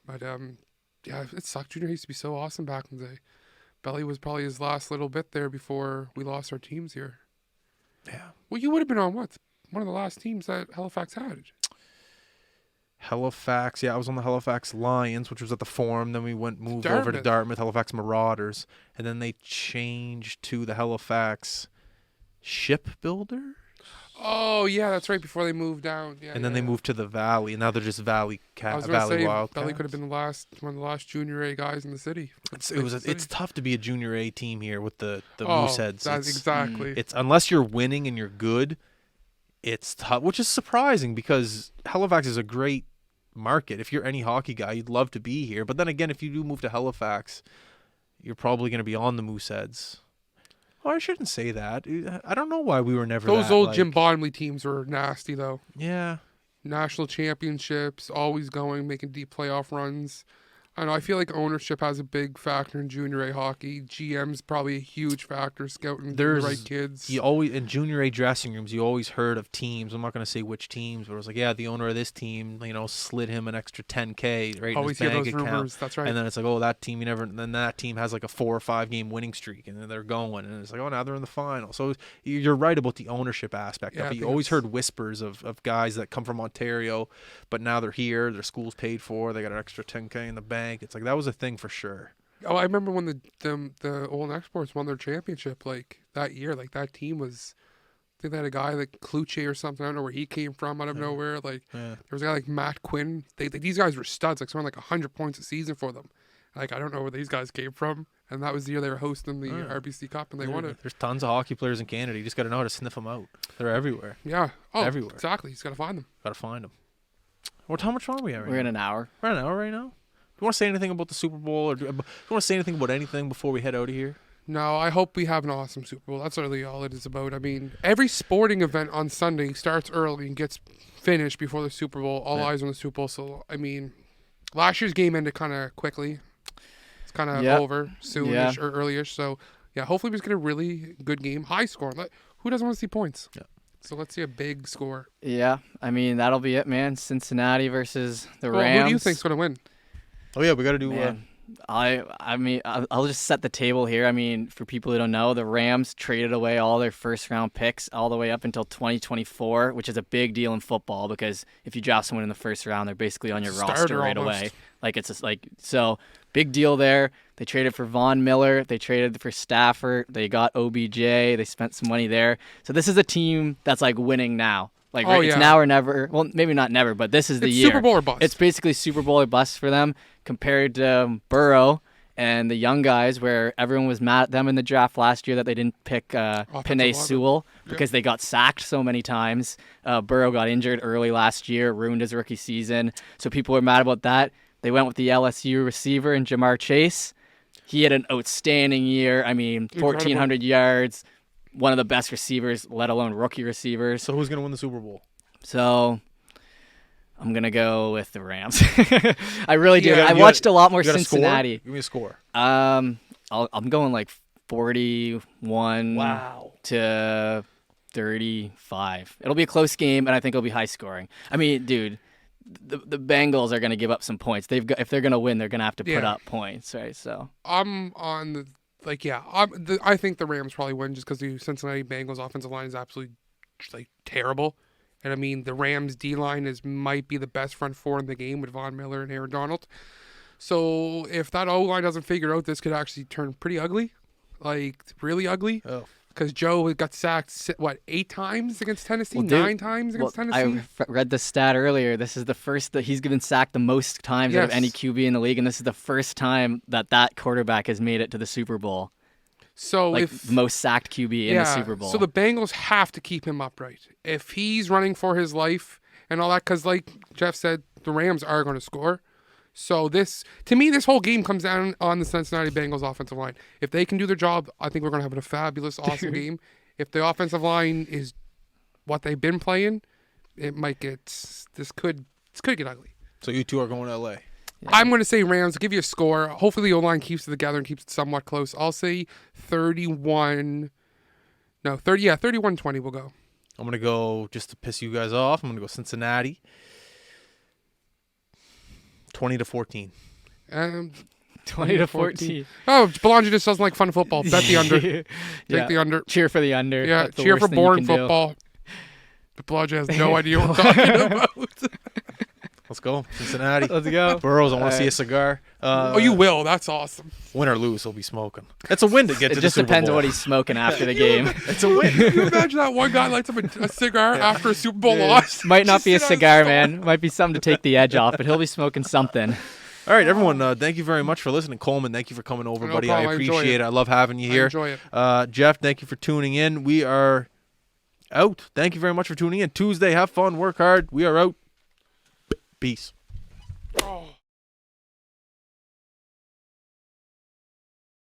But yeah, it sucked. Junior A used to be so awesome back in the day. Belly was probably his last little bit there before we lost our teams here. Yeah. Well, you would have been on what? One of the last teams that Halifax had. Halifax, yeah, I was on the Halifax Lions, which was at the Forum. Then we moved over to Dartmouth, Halifax Marauders, and then they changed to the Halifax Shipbuilders. Oh yeah, that's right. Before they moved down, yeah. And then they moved to the Valley, and now they're just Valley I was gonna say, Wildcats. Belly could have been one of the last junior A guys in the city. It's tough to be a junior A team here with the Mooseheads. That's exactly. It's unless you're winning and you're good, it's tough, which is surprising because Halifax is a great market. If you're any hockey guy, you'd love to be here. But then again, if you do move to Halifax, you're probably going to be on the Mooseheads. Oh, I shouldn't say that. I don't know why we were never Those old Jim Bottomley teams were nasty, though. Yeah. National championships, always going, making deep playoff runs. I don't know. I feel like ownership has a big factor in junior A hockey. GM's probably a huge factor, scouting the right kids. You always in junior A dressing rooms, you always heard of teams. I'm not going to say which teams, but it was like, yeah, the owner of this team, slid him an extra $10K right always in his hear bank those account. rumors. That's right. And then it's like, oh, that team then that team has like a 4 or 5 game winning streak, and then they're going, and it's like, oh, now they're in the final. So you're right about the ownership aspect of it. You always heard whispers of guys that come from Ontario, but now they're here, their school's paid for, they got an extra $10K in the bank. It's like that was a thing for sure. Oh, I remember when the Old Exports won their championship like that year. Like that team was, I think they had a guy like Kluche or something. I don't know where he came from out of nowhere. Like there was a guy like Matt Quinn. These guys were studs. Like someone like 100 points a season for them. Like I don't know where these guys came from. And that was the year they were hosting the RBC Cup and they won it. There's tons of hockey players in Canada. You just got to know how to sniff them out. They're everywhere. Yeah. Oh, everywhere. Exactly. You just got to find them. Got to find them. How much time are we at right now? We're in an hour. We're at an hour right now? Do you want to say anything about the Super Bowl, or do you want to say anything about anything before we head out of here? No, I hope we have an awesome Super Bowl. That's really all it is about. I mean, every sporting event on Sunday starts early and gets finished before the Super Bowl. All eyes on the Super Bowl. So, I mean, last year's game ended kind of quickly. It's kind of over soonish or early-ish. So, yeah, hopefully we just get a really good game, high scoring. Who doesn't want to see points? Yeah. So let's see a big score. Yeah, I mean, that'll be it, man. Cincinnati versus the Well, Rams. who do you think's going to win? Oh yeah, we got to do. Man, I mean, I'll just set the table here. I mean, for people who don't know, the Rams traded away all their first-round picks all the way up until 2024, which is a big deal in football because if you draft someone in the first round, they're basically on your roster right away. Like it's just so big deal there. They traded for Von Miller. They traded for Stafford. They got OBJ. They spent some money there. So this is a team that's like winning now. Like it's now or never. Well, maybe not never, but this is the year. Super Bowl or bust. It's basically Super Bowl or bust for them compared to Burrow and the young guys, where everyone was mad at them in the draft last year that they didn't pick Penei Sewell because they got sacked so many times. Burrow got injured early last year, ruined his rookie season. So people were mad about that. They went with the LSU receiver in Jamar Chase. He had an outstanding year. I mean, 1,400 yards. One of the best receivers, let alone rookie receivers. So who's going to win the Super Bowl? So I'm going to go with the Rams. I really do. I watched a lot more Cincinnati. Give me a score. I'm going like 41 to 35. It'll be a close game, and I think it'll be high scoring. I mean, dude, the Bengals are going to give up some points. If they're going to win, they're going to have to put up points, right? So I'm on the I think the Rams probably win just because the Cincinnati Bengals offensive line is absolutely terrible, and I mean the Rams D line might be the best front four in the game with Von Miller and Aaron Donald. So if that O line doesn't figure out, this could actually turn pretty ugly, like really ugly. Oh. Because Joe got sacked, 8 times against Tennessee? 9 times against Tennessee? I read the stat earlier. This is the first that he's been sacked the most times out of any QB in the league, and this is the first time that quarterback has made it to the Super Bowl. So the most sacked QB in the Super Bowl. So the Bengals have to keep him upright. If he's running for his life and all that, because like Jeff said, the Rams are going to score. So to me, this whole game comes down on the Cincinnati Bengals offensive line. If they can do their job, I think we're going to have a fabulous, awesome game. If the offensive line is what they've been playing, it might get this could get ugly. So you two are going to LA. Yeah. I'm going to say Rams. I'll give you a score. Hopefully the O-line keeps it together and keeps it somewhat close. I'll say 31-20 we'll go. I'm going to go, just to piss you guys off, I'm going to go Cincinnati. 20-14. 20-14. Oh, Belanger just doesn't like fun football. Bet the under. Take the under. Cheer for the under. Yeah, cheer for boring football. But Belanger has no idea what we're talking about. Let's go, Cincinnati. Let's go. Burrows, I want to see a cigar. You will. That's awesome. Win or lose, he'll be smoking. It's a win to get to the Super Bowl. It just depends on what he's smoking after the game. It's a win. Can you imagine that one guy lights up a cigar after a Super Bowl loss? Might not be a cigar, man. Might be something to take the edge off, but he'll be smoking something. All right, everyone, thank you very much for listening. Coleman, thank you for coming over, buddy. Problem. I appreciate it. I love having you here. I enjoy it. Jeff, thank you for tuning in. We are out. Thank you very much for tuning in. Tuesday, have fun, work hard. We are out. Peace.